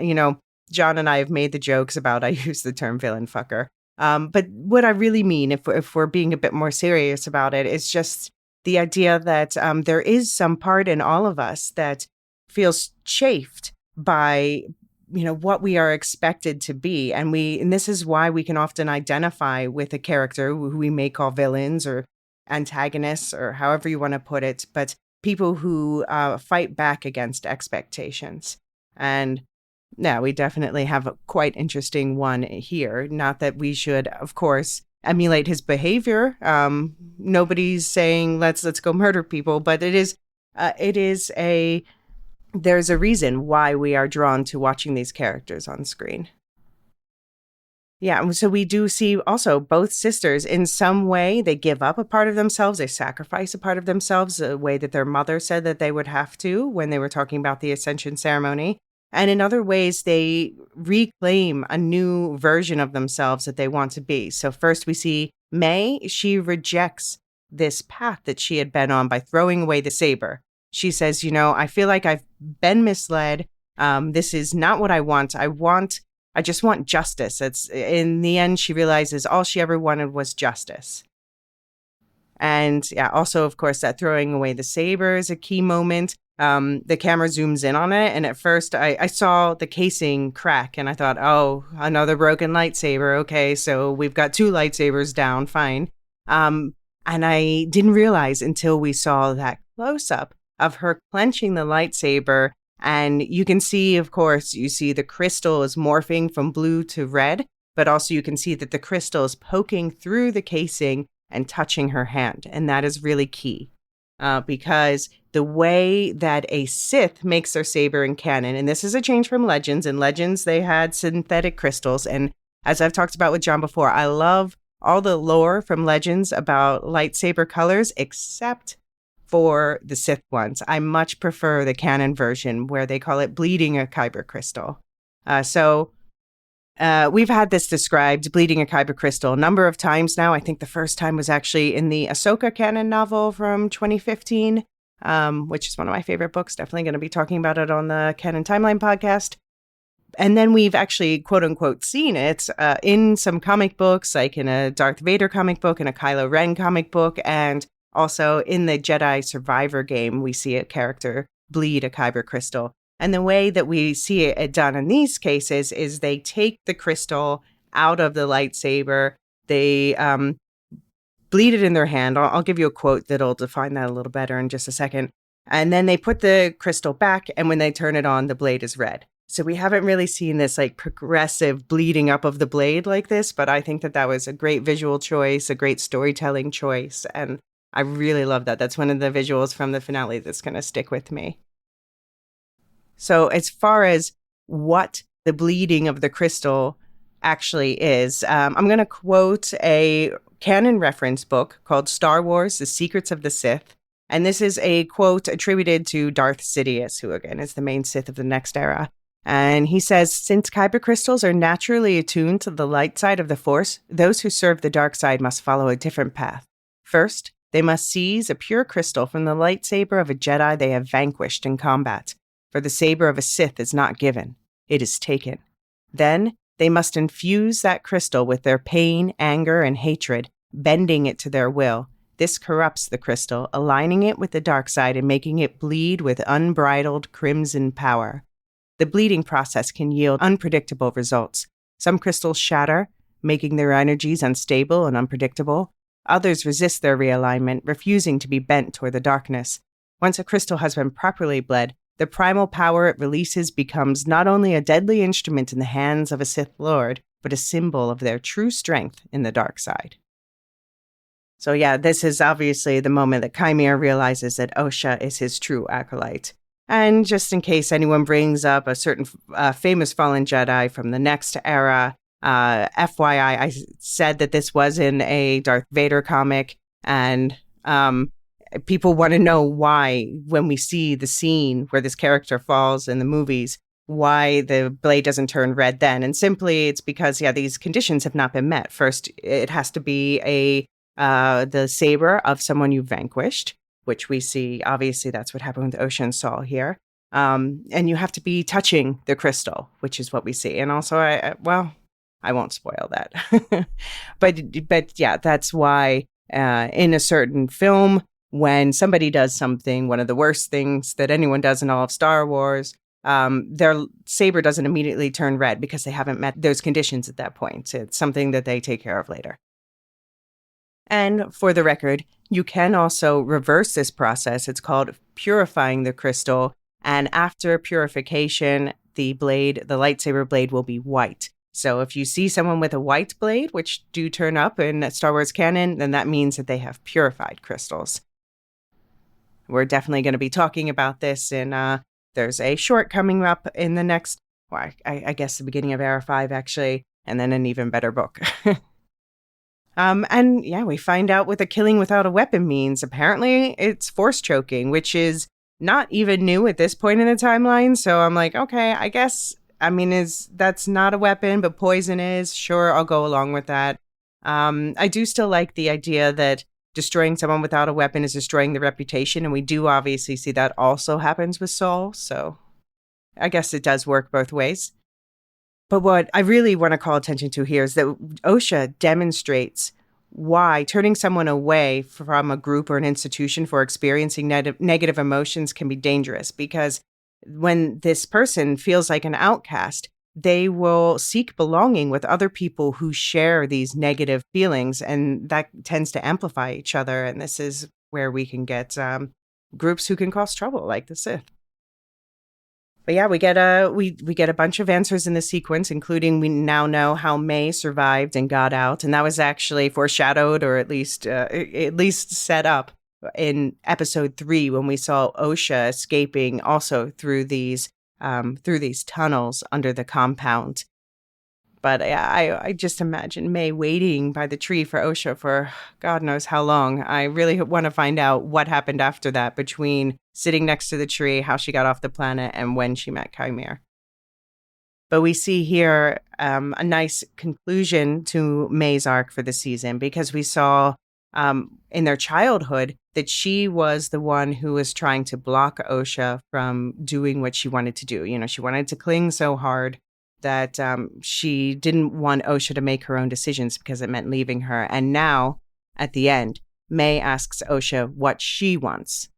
John and I have made the jokes about I use the term villain fucker. But what I really mean, if we're being a bit more serious about it, is just the idea that there is some part in all of us that feels chafed by, what we are expected to be. And this is why we can often identify with a character who we may call villains or antagonists or however you want to put it, but people who fight back against expectations. And yeah, we definitely have a quite interesting one here. Not that we should, of course, emulate his behavior. Nobody's saying let's go murder people, but there's a reason why we are drawn to watching these characters on screen. Yeah, so we do see also both sisters in some way, they give up a part of themselves, they sacrifice a part of themselves, the way that their mother said that they would have to when they were talking about the Ascension ceremony. And in other ways, they reclaim a new version of themselves that they want to be. So first we see May, she rejects this path that she had been on by throwing away the saber. She says, I feel like I've been misled. This is not what I want. I just want justice. It's in the end, she realizes all she ever wanted was justice. And also, of course, that throwing away the saber is a key moment. The camera zooms in on it. And at first I saw the casing crack and I thought, oh, another broken lightsaber. Okay, so we've got two lightsabers down. Fine. And I didn't realize until we saw that close up of her clenching the lightsaber. And you can see, of course, the crystal is morphing from blue to red, but also you can see that the crystal is poking through the casing and touching her hand. And that is really key because the way that a Sith makes their saber in canon, and this is a change from Legends. In Legends, they had synthetic crystals. And as I've talked about with John before, I love all the lore from Legends about lightsaber colors, except for the Sith ones. I much prefer the canon version where they call it bleeding a kyber crystal. We've had this described, bleeding a kyber crystal, a number of times now. I think the first time was actually in the Ahsoka canon novel from 2015, which is one of my favorite books. Definitely going to be talking about it on the Canon Timeline podcast. And then we've actually, quote unquote, seen it in some comic books, like in a Darth Vader comic book and a Kylo Ren comic book. And Also, in the Jedi Survivor game, we see a character bleed a kyber crystal. And the way that we see it done in these cases is they take the crystal out of the lightsaber. They bleed it in their hand. I'll give you a quote that'll define that a little better in just a second. And then they put the crystal back, and when they turn it on, the blade is red. So we haven't really seen this like progressive bleeding up of the blade like this, but I think that was a great visual choice, a great storytelling choice, and I really love that. That's one of the visuals from the finale that's going to stick with me. So as far as what the bleeding of the crystal actually is, I'm going to quote a canon reference book called Star Wars, The Secrets of the Sith. And this is a quote attributed to Darth Sidious, who again is the main Sith of the next era. And he says, since kyber crystals are naturally attuned to the light side of the Force, those who serve the dark side must follow a different path. First, they must seize a pure crystal from the lightsaber of a Jedi they have vanquished in combat. For the saber of a Sith is not given, it is taken. Then, they must infuse that crystal with their pain, anger, and hatred, bending it to their will. This corrupts the crystal, aligning it with the dark side and making it bleed with unbridled crimson power. The bleeding process can yield unpredictable results. Some crystals shatter, making their energies unstable and unpredictable. Others resist their realignment, refusing to be bent toward the darkness. Once a crystal has been properly bled, the primal power it releases becomes not only a deadly instrument in the hands of a Sith Lord, but a symbol of their true strength in the dark side. So yeah, this is obviously the moment that Chimera realizes that Osha is his true acolyte. And just in case anyone brings up a certain famous fallen Jedi from the next era, FYI, I said that this was in a Darth Vader comic, and people want to know why, when we see the scene where this character falls in the movies, why the blade doesn't turn red then. And simply it's because, these conditions have not been met. First, it has to be the saber of someone you vanquished, which we see, obviously that's what happened with Osha and Saul here. And you have to be touching the crystal, which is what we see. And also, I won't spoil that. but yeah, that's why in a certain film, when somebody does something, one of the worst things that anyone does in all of Star Wars, their saber doesn't immediately turn red because they haven't met those conditions at that point. It's something that they take care of later. And for the record, you can also reverse this process. It's called purifying the crystal. And after purification, the lightsaber blade will be white. So if you see someone with a white blade, which do turn up in Star Wars canon, then that means that they have purified crystals. We're definitely going to be talking about this in, there's a short coming up in the next, I guess the beginning of Era 5 actually, and then an even better book. And we find out what the killing without a weapon means. Apparently it's force choking, which is not even new at this point in the timeline. So I'm like, okay, I guess, that's not a weapon, but poison is. Sure, I'll go along with that. I do still like the idea that destroying someone without a weapon is destroying the reputation. And we do obviously see that also happens with Saul. So I guess it does work both ways. But what I really want to call attention to here is that Osha demonstrates why turning someone away from a group or an institution for experiencing negative emotions can be dangerous. Because when this person feels like an outcast, they will seek belonging with other people who share these negative feelings, and that tends to amplify each other. And this is where we can get groups who can cause trouble, like the Sith. But yeah, we get a bunch of answers in the sequence, including we now know how May survived and got out, and that was actually foreshadowed, or at least set up in episode 3 when we saw Osha escaping also through these tunnels under the compound. But I just imagine May waiting by the tree for Osha for God knows how long. I really want to find out what happened after that, between sitting next to the tree, how she got off the planet, and when she met Chimera. But we see here a nice conclusion to May's arc for the season, because we saw in their childhood that she was the one who was trying to block Osha from doing what she wanted to do. She wanted to cling so hard that she didn't want Osha to make her own decisions because it meant leaving her. And now, at the end, May asks Osha what she wants.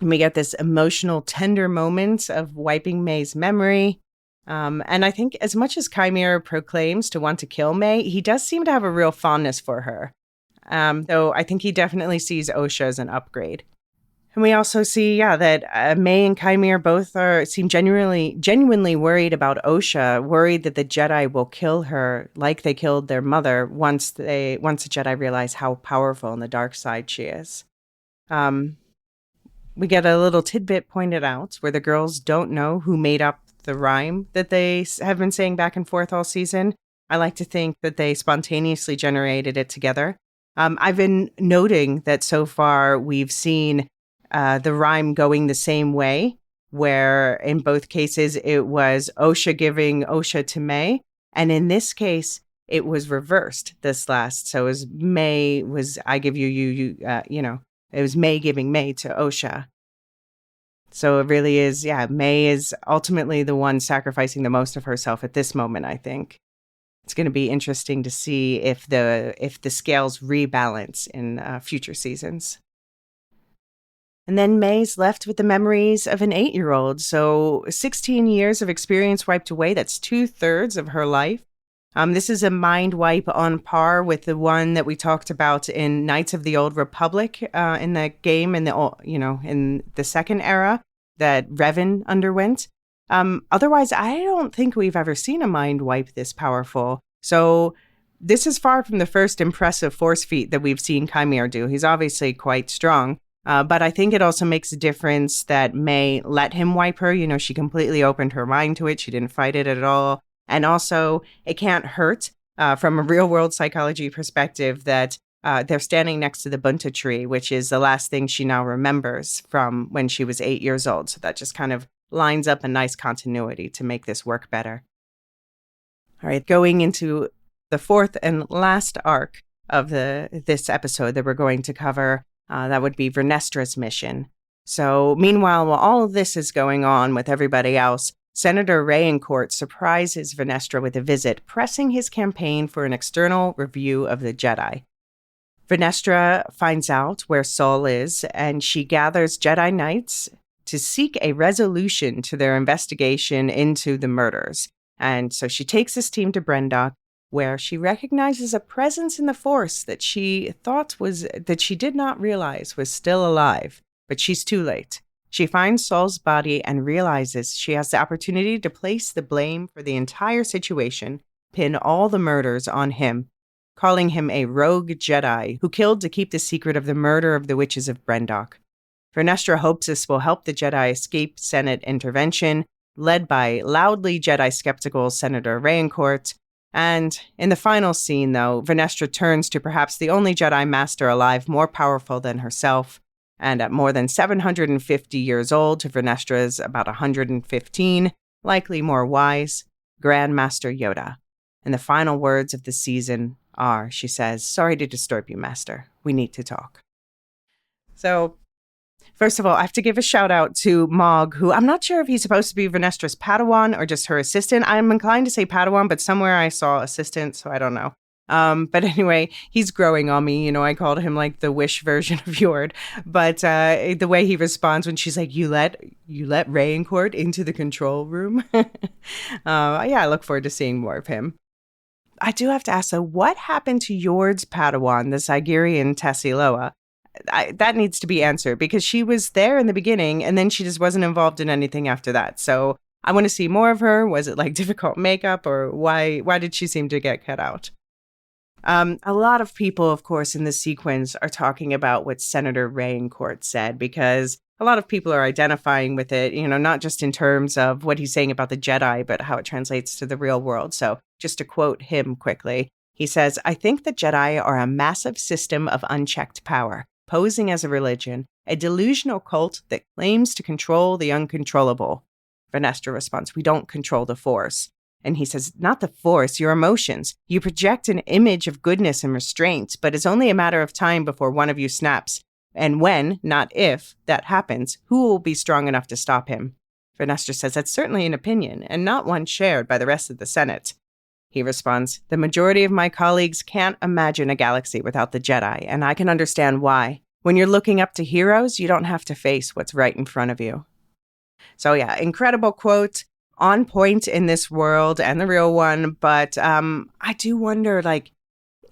And we get this emotional, tender moment of wiping May's memory. And I think as much as Chimera proclaims to want to kill May, he does seem to have a real fondness for her. Though I think he definitely sees Osha as an upgrade. And we also see, that May and Chimera both seem genuinely worried about Osha, worried that the Jedi will kill her like they killed their mother once the Jedi realize how powerful on the dark side she is. We get a little tidbit pointed out where the girls don't know who made up the rhyme that they have been saying back and forth all season. I like to think that they spontaneously generated it together. I've been noting that so far we've seen the rhyme going the same way, where in both cases it was Osha giving Osha to May. And in this case, it was reversed this last. So it was May was, I give you, it was May giving May to Osha. So it really is, May is ultimately the one sacrificing the most of herself at this moment, I think. It's going to be interesting to see if the scales rebalance in future seasons. And then May's left with the memories of an 8-year-old. So 16 years of experience wiped away. That's 2/3 of her life. This is a mind wipe on par with the one that we talked about in Knights of the Old Republic in the game in the second era that Revan underwent. Otherwise, I don't think we've ever seen a mind wipe this powerful. So this is far from the first impressive force feat that we've seen Chimera do. He's obviously quite strong. But I think it also makes a difference that May let him wipe her. She completely opened her mind to it. She didn't fight it at all. And also, it can't hurt from a real-world psychology perspective that they're standing next to the Bunta tree, which is the last thing she now remembers from when she was 8 years old. So that just kind of lines up a nice continuity to make this work better. All right, going into the fourth and last arc of this episode that we're going to cover, that would be Vernestra's mission. So meanwhile, while all of this is going on with everybody else, Senator Rayencourt surprises Vernestra with a visit, pressing his campaign for an external review of the Jedi. Vernestra finds out where Saul is, and she gathers Jedi Knights to seek a resolution to their investigation into the murders. And so she takes this team to Brendok, where she recognizes a presence in the Force that she did not realize was still alive, but she's too late. She finds Saul's body and realizes she has the opportunity to place the blame for the entire situation, pin all the murders on him, calling him a rogue Jedi who killed to keep the secret of the murder of the witches of Brendok. Vernestra hopes this will help the Jedi escape Senate intervention, led by loudly Jedi-skeptical Senator Rayencourt. And in the final scene, though, Vernestra turns to perhaps the only Jedi Master alive more powerful than herself, and at more than 750 years old, Vernestra's about 115, likely more wise, Grand Master Yoda. And the final words of the season are, she says, "Sorry to disturb you, Master. We need to talk." So, first of all, I have to give a shout out to Mog, who I'm not sure if he's supposed to be Vernestra's Padawan or just her assistant. I'm inclined to say Padawan, but somewhere I saw assistant, so I don't know. But anyway, he's growing on me. I called him like the Wish version of Yord. But the way he responds when she's like, you let Rayencourt into the control room. I look forward to seeing more of him. I do have to ask, though, what happened to Yord's Padawan, the Zygerian Tassiloa? That needs to be answered, because she was there in the beginning and then she just wasn't involved in anything after that. So I want to see more of her. Was it like difficult makeup, or why did she seem to get cut out? A lot of people, of course, in this sequence are talking about what Senator Rayencourt said, because a lot of people are identifying with it, not just in terms of what he's saying about the Jedi, but how it translates to the real world. So just to quote him quickly, he says, "I think the Jedi are a massive system of unchecked power, posing as a religion, a delusional cult that claims to control the uncontrollable." Vernestra responds, "We don't control the Force." And he says, "Not the Force, your emotions. You project an image of goodness and restraint, but it's only a matter of time before one of you snaps. And when, not if, that happens, who will be strong enough to stop him?" Vernestra says, "That's certainly an opinion, and not one shared by the rest of the Senate." He responds, "The majority of my colleagues can't imagine a galaxy without the Jedi, and I can understand why. When you're looking up to heroes, you don't have to face what's right in front of you." So yeah, incredible quote, on point in this world and the real one. But I do wonder, like,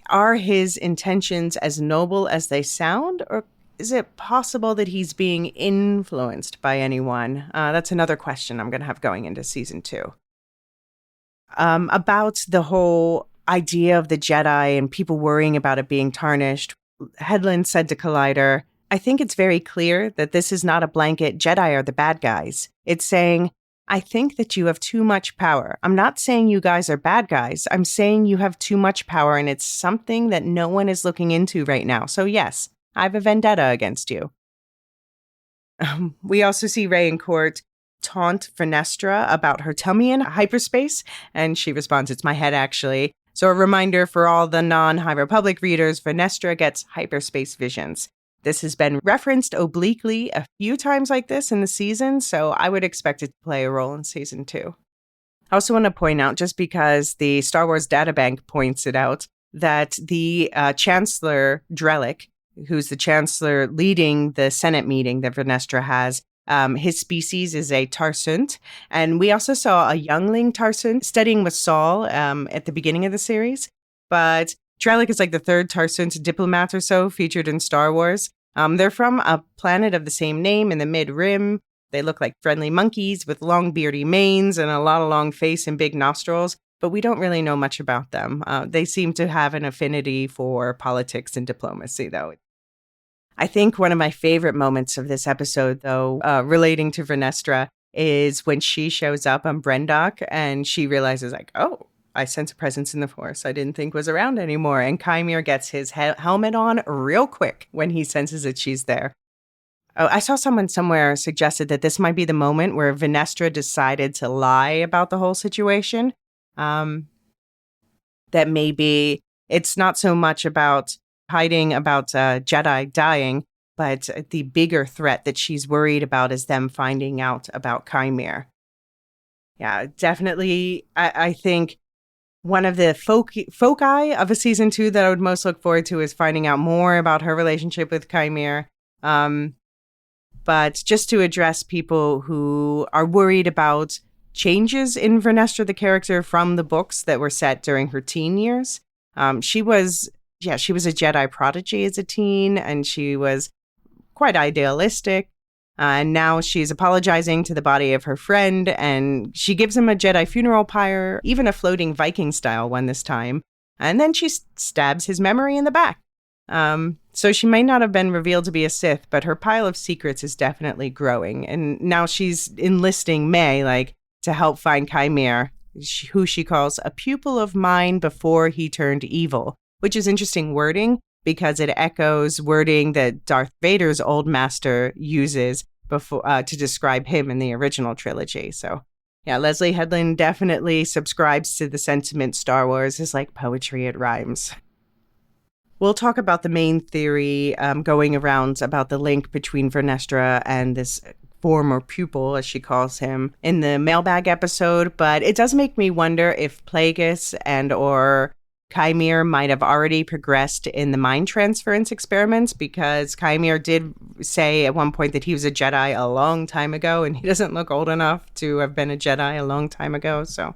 are his intentions as noble as they sound, or is it possible that he's being influenced by anyone? That's another question I'm going to have going into season 2. About the whole idea of the Jedi and people worrying about it being tarnished, Headland said to Collider, "I think it's very clear that this is not a blanket Jedi are the bad guys. It's saying, I think that you have too much power. I'm not saying you guys are bad guys. I'm saying you have too much power and it's something that no one is looking into right now. So yes, I have a vendetta against you." We also see Rey in court taunt Vernestra about her tummy in hyperspace, and she responds, "It's my head, actually." So a reminder for all the non-High Republic readers, Vernestra gets hyperspace visions. This has been referenced obliquely a few times like this in the season, so I would expect it to play a role in season 2. I also want to point out, just because the Star Wars Databank points it out, that the Chancellor Drellick, who's the Chancellor leading the Senate meeting that Vernestra has, his species is a Tarsunt. And we also saw a youngling Tarsunt studying with Saul at the beginning of the series. But Drellick is like the third Tarsunt diplomat or so featured in Star Wars. They're from a planet of the same name in the mid-rim. They look like friendly monkeys with long beardy manes and a lot of long face and big nostrils, but we don't really know much about them. They seem to have an affinity for politics and diplomacy, though. I think one of my favorite moments of this episode, though, relating to Vernestra, is when she shows up on Brendok and she realizes, like, oh, I sense a presence in the Force I didn't think was around anymore. And Chimere gets his helmet on real quick when he senses that she's there. Oh, I saw someone somewhere suggested that this might be the moment where Vernestra decided to lie about the whole situation. That maybe it's not so much about hiding about Jedi dying, but the bigger threat that she's worried about is them finding out about Chimere. Yeah, definitely. I think one of the foci of a season 2 that I would most look forward to is finding out more about her relationship with Chimere. But just to address people who are worried about changes in Vernestra, the character from the books that were set during her teen years. She was a Jedi prodigy as a teen, and she was quite idealistic. And now she's apologizing to the body of her friend, and she gives him a Jedi funeral pyre, even a floating Viking-style one this time. And then she stabs his memory in the back. So she may not have been revealed to be a Sith, but her pile of secrets is definitely growing. And now she's enlisting May, to help find Chimere, who she calls a pupil of mine before he turned evil, which is interesting wording, because it echoes wording that Darth Vader's old master uses before to describe him in the original trilogy. So, yeah, Leslie Headland definitely subscribes to the sentiment Star Wars is like poetry, it rhymes. We'll talk about the main theory going around about the link between Vernestra and this former pupil, as she calls him, in the mailbag episode, but it does make me wonder if Plagueis and or Chimere might have already progressed in the mind transference experiments, because Chimere did say at one point that he was a Jedi a long time ago, and he doesn't look old enough to have been a Jedi a long time ago. So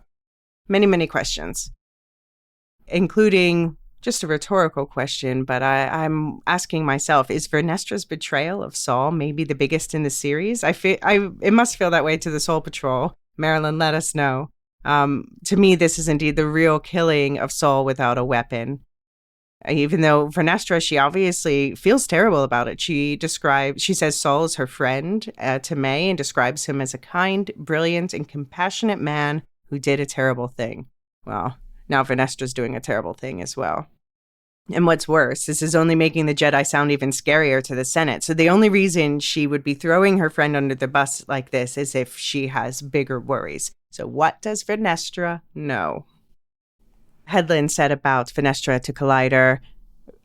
many, many questions, including just a rhetorical question, but I'm asking myself, is Vernestra's betrayal of Saul maybe the biggest in the series? It must feel that way to the Soul Patrol. Marilyn, let us know. To me, this is indeed the real killing of Saul without a weapon. Even though Vernestra, she obviously feels terrible about it. She says Saul is her friend to May and describes him as a kind, brilliant, and compassionate man who did a terrible thing. Well, now Vernestra's doing a terrible thing as well. And what's worse, this is only making the Jedi sound even scarier to the Senate. So the only reason she would be throwing her friend under the bus like this is if she has bigger worries. So what does Vernestra know? Headland said about Vernestra to Collider,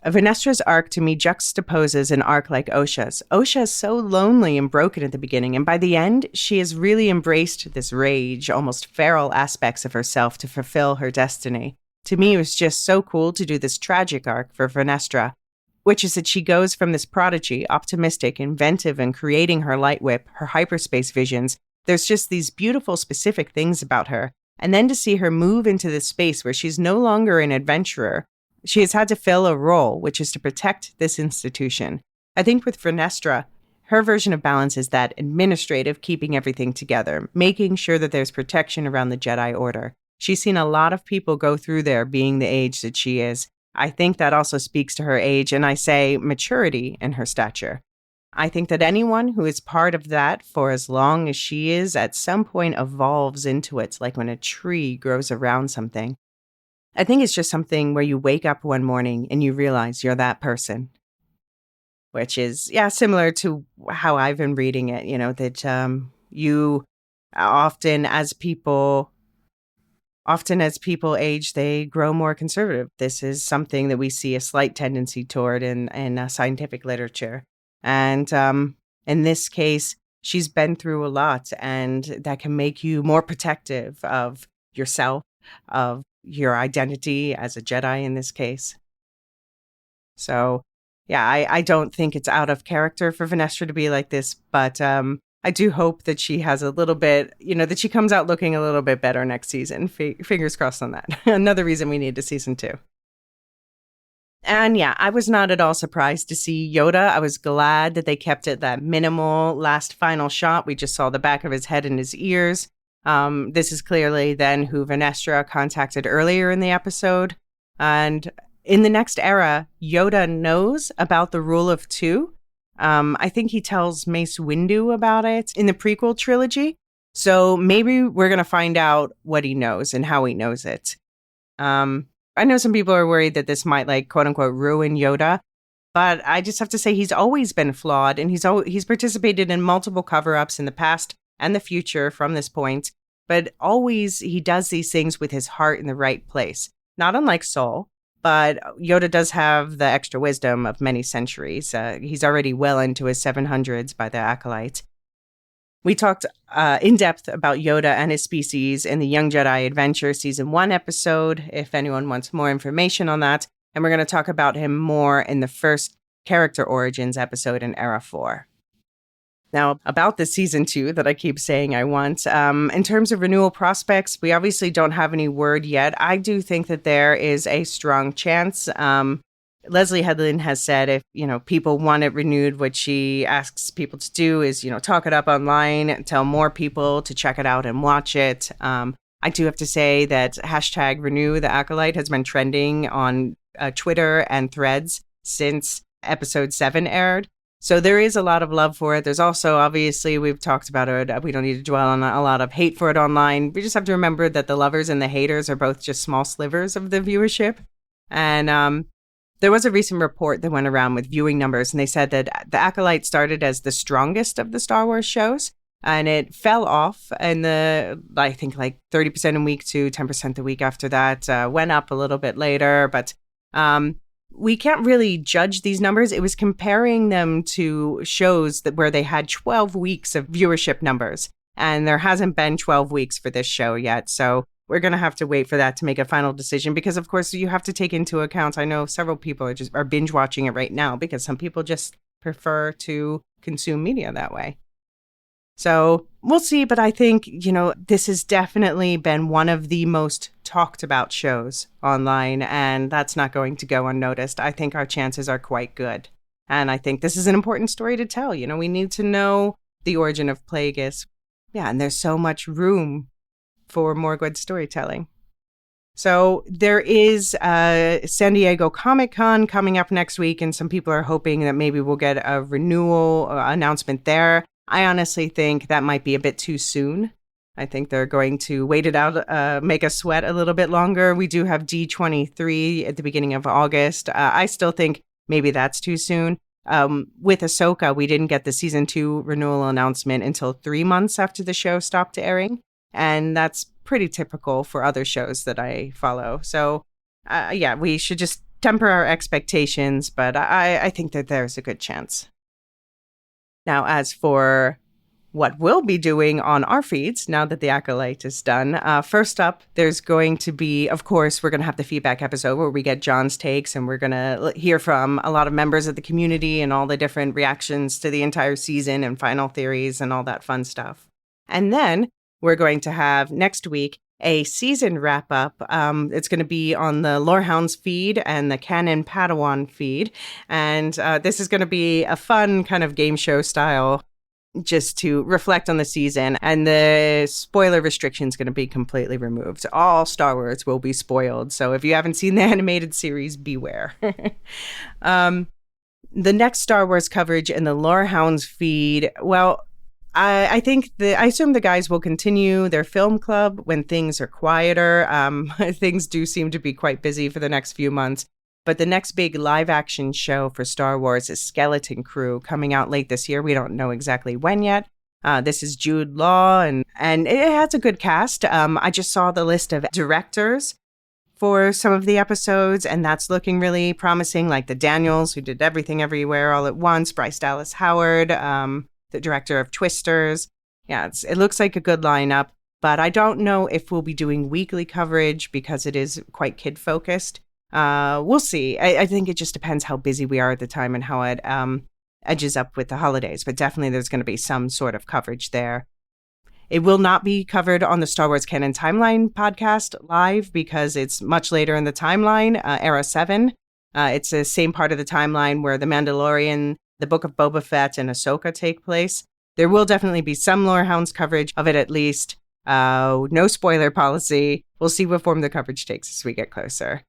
Venestra's arc to me juxtaposes an arc like Osha's. Osha is so lonely and broken at the beginning, and by the end, she has really embraced this rage, almost feral aspects of herself to fulfill her destiny. To me, it was just so cool to do this tragic arc for Venestra, which is that she goes from this prodigy, optimistic, inventive, and creating her light whip, her hyperspace visions. There's just these beautiful, specific things about her. And then to see her move into this space where she's no longer an adventurer, she has had to fill a role, which is to protect this institution. I think with Venestra, her version of balance is that administrative, keeping everything together, making sure that there's protection around the Jedi Order. She's seen a lot of people go through there being the age that she is. I think that also speaks to her age, and I say maturity in her stature. I think that anyone who is part of that for as long as she is at some point evolves into it, like when a tree grows around something. I think it's just something where you wake up one morning and you realize you're that person, which is, similar to how I've been reading it, that you often as people age, they grow more conservative. This is something that we see a slight tendency toward in scientific literature. And in this case, she's been through a lot, and that can make you more protective of yourself, of your identity as a Jedi in this case. So, I don't think it's out of character for Venestra to be like this, but I do hope that she has a little bit, that she comes out looking a little bit better next season. Fingers crossed on that. Another reason we need a season 2. And I was not at all surprised to see Yoda. I was glad that they kept it that minimal last final shot. We just saw the back of his head and his ears. This is clearly then who Venestra contacted earlier in the episode. And in the next era, Yoda knows about the rule of 2. I think he tells Mace Windu about it in the prequel trilogy. So maybe we're going to find out what he knows and how he knows it. I know some people are worried that this might, quote unquote, ruin Yoda. But I just have to say he's always been flawed, and he's participated in multiple cover-ups in the past and the future from this point. But always he does these things with his heart in the right place. Not unlike Saul. But Yoda does have the extra wisdom of many centuries. He's already well into his 700s by the Acolyte. We talked in depth about Yoda and his species in the Young Jedi Adventure Season 1 episode, if anyone wants more information on that. And we're going to talk about him more in the first Character Origins episode in Era 4. Now, about the Season 2 that I keep saying I want, in terms of renewal prospects, we obviously don't have any word yet. I do think that there is a strong chance. Leslie Headland has said if, people want it renewed, what she asks people to do is, talk it up online, tell more people to check it out and watch it. I do have to say that #RenewTheAcolyte has been trending on Twitter and Threads since episode 7 aired. So there is a lot of love for it. There's also, obviously, we've talked about it. We don't need to dwell on a lot of hate for it online. We just have to remember that the lovers and the haters are both just small slivers of the viewership. And there was a recent report that went around with viewing numbers, and they said that The Acolyte started as the strongest of the Star Wars shows, and it fell off in I think 30% in week 2, 10% the week after that, went up a little bit later, but we can't really judge these numbers. It was comparing them to shows where they had 12 weeks of viewership numbers, and there hasn't been 12 weeks for this show yet. So we're going to have to wait for that to make a final decision because, of course, you have to take into account, I know several people are binge watching it right now because some people just prefer to consume media that way. So we'll see, but I think, this has definitely been one of the most talked about shows online, and that's not going to go unnoticed. I think our chances are quite good. And I think this is an important story to tell. We need to know the origin of Plagueis. Yeah, and there's so much room for more good storytelling. So there is San Diego Comic-Con coming up next week, and some people are hoping that maybe we'll get a renewal announcement there. I honestly think that might be a bit too soon. I think they're going to wait it out, make us sweat a little bit longer. We do have D23 at the beginning of August. I still think maybe that's too soon. With Ahsoka, we didn't get the Season 2 renewal announcement until 3 months after the show stopped airing. And that's pretty typical for other shows that I follow. So, we should just temper our expectations, but I think that there's a good chance. Now, as for what we'll be doing on our feeds now that the Acolyte is done, first up, there's going to be, of course, we're going to have the feedback episode where we get John's takes, and we're going to hear from a lot of members of the community and all the different reactions to the entire season and final theories and all that fun stuff. And then we're going to have next week a season wrap-up. It's going to be on the Lorehounds feed and the Canon Padawan feed. And this is going to be a fun kind of game show style, just to reflect on the season. And the spoiler restriction is going to be completely removed. All Star Wars will be spoiled. So if you haven't seen the animated series, beware. The next Star Wars coverage in the Lorehounds feed, well, I assume the guys will continue their film club when things are quieter. Things do seem to be quite busy for the next few months. But the next big live action show for Star Wars is Skeleton Crew, coming out late this year. We don't know exactly when yet. This is Jude Law, and it has a good cast. I just saw the list of directors for some of the episodes, and that's looking really promising, like the Daniels, who did Everything Everywhere All at Once, Bryce Dallas Howard, the director of Twisters. Yeah, it looks like a good lineup, but I don't know if we'll be doing weekly coverage because it is quite kid-focused. We'll see. I think it just depends how busy we are at the time and how it edges up with the holidays, but definitely there's going to be some sort of coverage there. It will not be covered on the Star Wars Canon Timeline podcast live because it's much later in the timeline, Era 7. It's the same part of the timeline where The Mandalorian, The Book of Boba Fett, and Ahsoka take place. There will definitely be some Lorehounds coverage of it at least. No spoiler policy. We'll see what form the coverage takes as we get closer.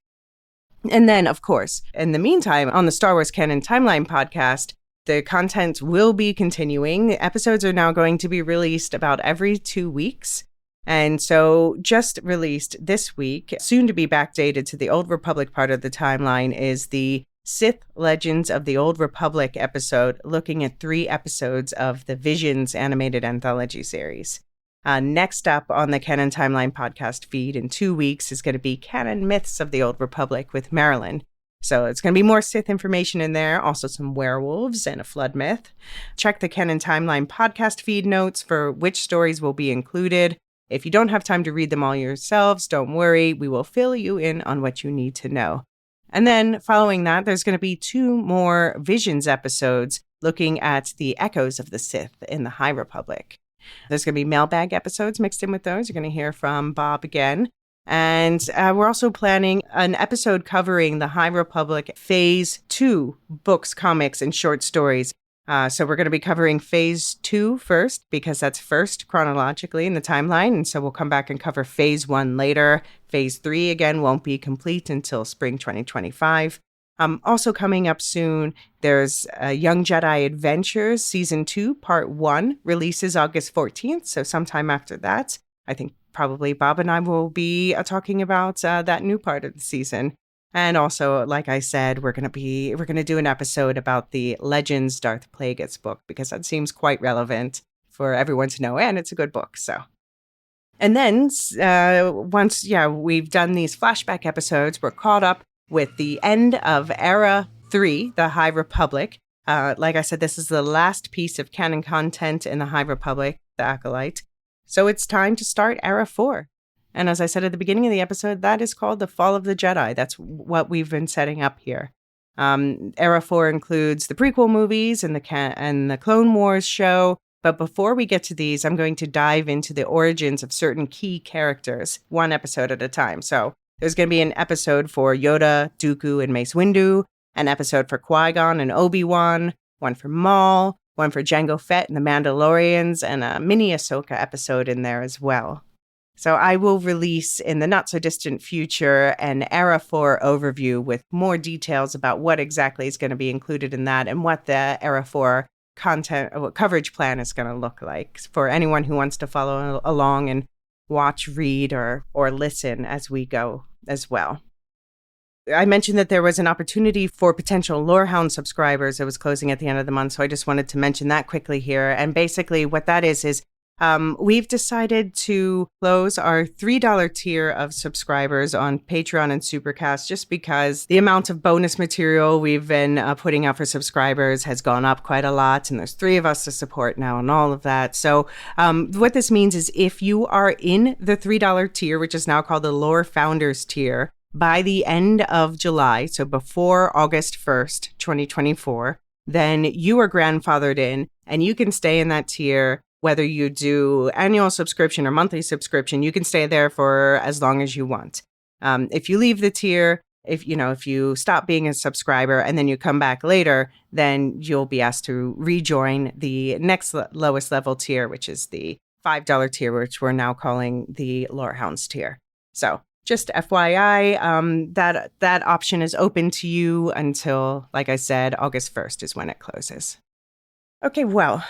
And then, of course, in the meantime, on the Star Wars Canon Timeline podcast, the content will be continuing. The episodes are now going to be released about every 2 weeks. And so just released this week, soon to be backdated to the Old Republic part of the timeline, is the Sith Legends of the Old Republic episode, looking at 3 episodes of the Visions animated anthology series. Next up on the Canon Timeline podcast feed in 2 weeks is going to be Canon Myths of the Old Republic with Marilyn. So it's going to be more Sith information in there, also some werewolves and a flood myth. Check the Canon Timeline podcast feed notes for which stories will be included. If you don't have time to read them all yourselves, don't worry. We will fill you in on what you need to know. And then following that, there's going to be 2 more Visions episodes looking at the echoes of the Sith in the High Republic. There's going to be mailbag episodes mixed in with those. You're going to hear from Bob again. And we're also planning an episode covering the High Republic Phase 2 books, comics, and short stories. So we're going to be covering Phase 2 first, because that's first chronologically in the timeline. And so we'll come back and cover Phase 1 later. Phase 3, again, won't be complete until spring 2025. Also coming up soon, there's Young Jedi Adventures Season 2, Part 1, releases August 14th, so sometime after that. I think probably Bob and I will be talking about that new part of the season. And also, like I said, we're going to do an episode about the Legends Darth Plagueis book, because that seems quite relevant for everyone to know, and it's a good book, so. And then once we've done these flashback episodes, we're caught up with the end of Era 3, the High Republic. Like I said, this is the last piece of canon content in the High Republic, the Acolyte. So it's time to start Era 4. And as I said at the beginning of the episode, that is called the Fall of the Jedi. That's what we've been setting up here. Era 4 includes the prequel movies and the Clone Wars show. But before we get to these, I'm going to dive into the origins of certain key characters, one episode at a time. So there's going to be an episode for Yoda, Dooku, and Mace Windu, an episode for Qui-Gon and Obi-Wan, one for Maul, one for Jango Fett and the Mandalorians, and a mini Ahsoka episode in there as well. So I will release in the not-so-distant future an Era 4 overview with more details about what exactly is going to be included in that and what the Era 4 coverage plan is going to look like for anyone who wants to follow along and watch, read, or listen as we go as well. I mentioned that there was an opportunity for potential Lorehound subscribers that was closing at the end of the month, so I just wanted to mention that quickly here. And basically what that is We've decided to close our $3 tier of subscribers on Patreon and Supercast just because the amount of bonus material we've been putting out for subscribers has gone up quite a lot, and there's 3 of us to support now and all of that. So what this means is if you are in the $3 tier, which is now called the Lore Founders tier, by the end of July, so before August 1st, 2024, then you are grandfathered in and you can stay in that tier. Whether you do annual subscription or monthly subscription, you can stay there for as long as you want. If you leave the tier, if you stop being a subscriber and then you come back later, then you'll be asked to rejoin the next lowest level tier, which is the $5 tier, which we're now calling the Lorehounds tier. So just FYI, that option is open to you until, like I said, August 1st is when it closes. Okay, well,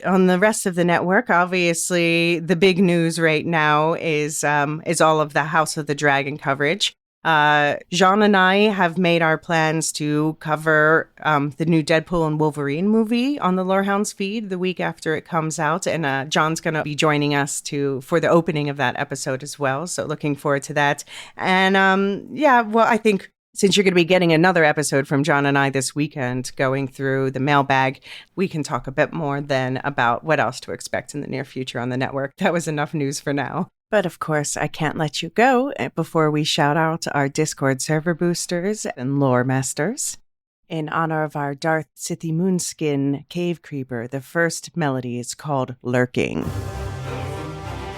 on the rest of the network, obviously, the big news right now is all of the House of the Dragon coverage. Jean and I have made our plans to cover the new Deadpool and Wolverine movie on the Lorehounds feed the week after it comes out, and John's going to be joining us for the opening of that episode as well. So looking forward to that. And I think since you're going to be getting another episode from John and I this weekend going through the mailbag, we can talk a bit more then about what else to expect in the near future on the network. That was enough news for now. But of course, I can't let you go before we shout out our Discord server boosters and lore masters. In honor of our Darth Sithy Moonskin cave creeper, the first melody is called Lurking.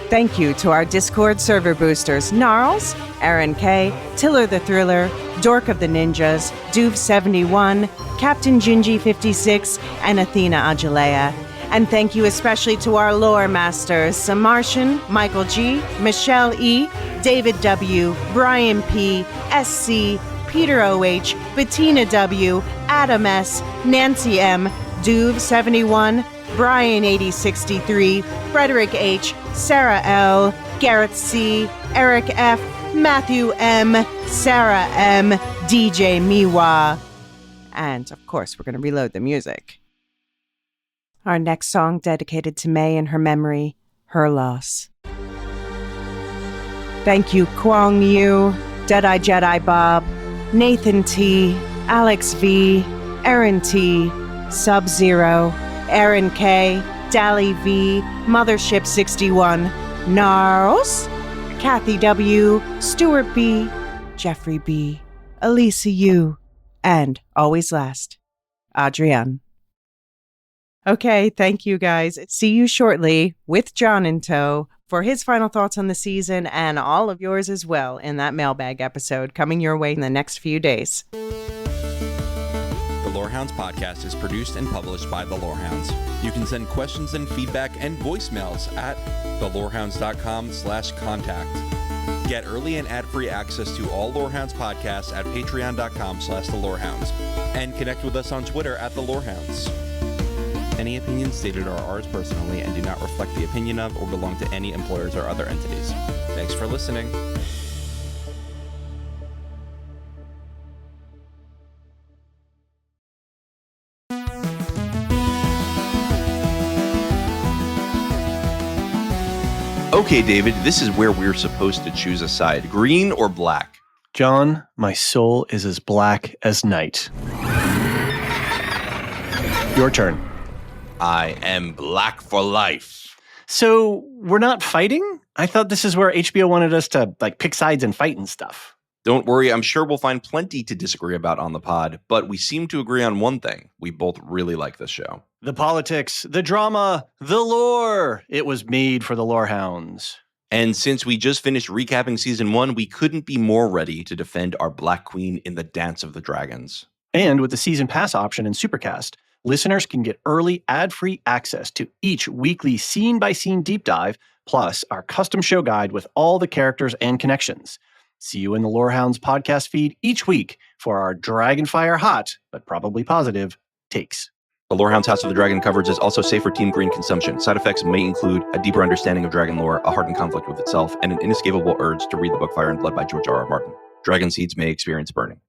Thank you to our Discord server boosters, Gnarls, Aaron K, Tiller the Thriller, Dork of the Ninjas, Duve71, Captain Gingy56, and Athena Ajalea. And thank you especially to our lore masters, Samartian, Michael G, Michelle E, David W, Brian P, SC, Peter OH, Bettina W, Adam S, Nancy M, Duve71, Brian 8063, Frederick H, Sarah L, Garrett C, Eric F, Matthew M, Sarah M, DJ Miwa. And of course, we're going to reload the music. Our next song dedicated to May and her memory, Her Loss. Thank you, Kwong Yu, Deadeye Jedi Bob, Nathan T, Alex V, Aaron T, Sub-Zero, Aaron K, Dally V, Mothership 61, Gnarls, Kathy W, Stuart B, Jeffrey B, Elysia U, and always last, Adrienne. Okay, thank you guys. See you shortly with John in tow for his final thoughts on the season and all of yours as well in that mailbag episode coming your way in the next few days. The Lorehounds podcast is produced and published by The Lorehounds. You can send questions and feedback and voicemails at thelorehounds.com/contact. Get early and ad-free access to all Lorehounds podcasts at patreon.com/thelorehounds and connect with us on Twitter at The Lorehounds. Any opinions stated are ours personally and do not reflect the opinion of or belong to any employers or other entities. Thanks for listening. Okay, David, this is where we're supposed to choose a side, green or black. John, my soul is as black as night. Your turn. I am black for life. So we're not fighting? I thought this is where HBO wanted us to pick sides and fight and stuff. Don't worry, I'm sure we'll find plenty to disagree about on the pod, but we seem to agree on one thing. We both really like this show. The politics, the drama, the lore. It was made for the Lorehounds. And since we just finished recapping season 1, we couldn't be more ready to defend our Black Queen in the Dance of the Dragons. And with the season pass option in Supercast, listeners can get early ad-free access to each weekly scene-by-scene deep dive, plus our custom show guide with all the characters and connections. See you in the Lorehounds podcast feed each week for our Dragonfire hot, but probably positive, takes. The Lorehounds House of the Dragon coverage is also safe for Team Green consumption. Side effects may include a deeper understanding of dragon lore, a hardened conflict with itself, and an inescapable urge to read the book Fire and Blood by George R.R. Martin. Dragon seeds may experience burning.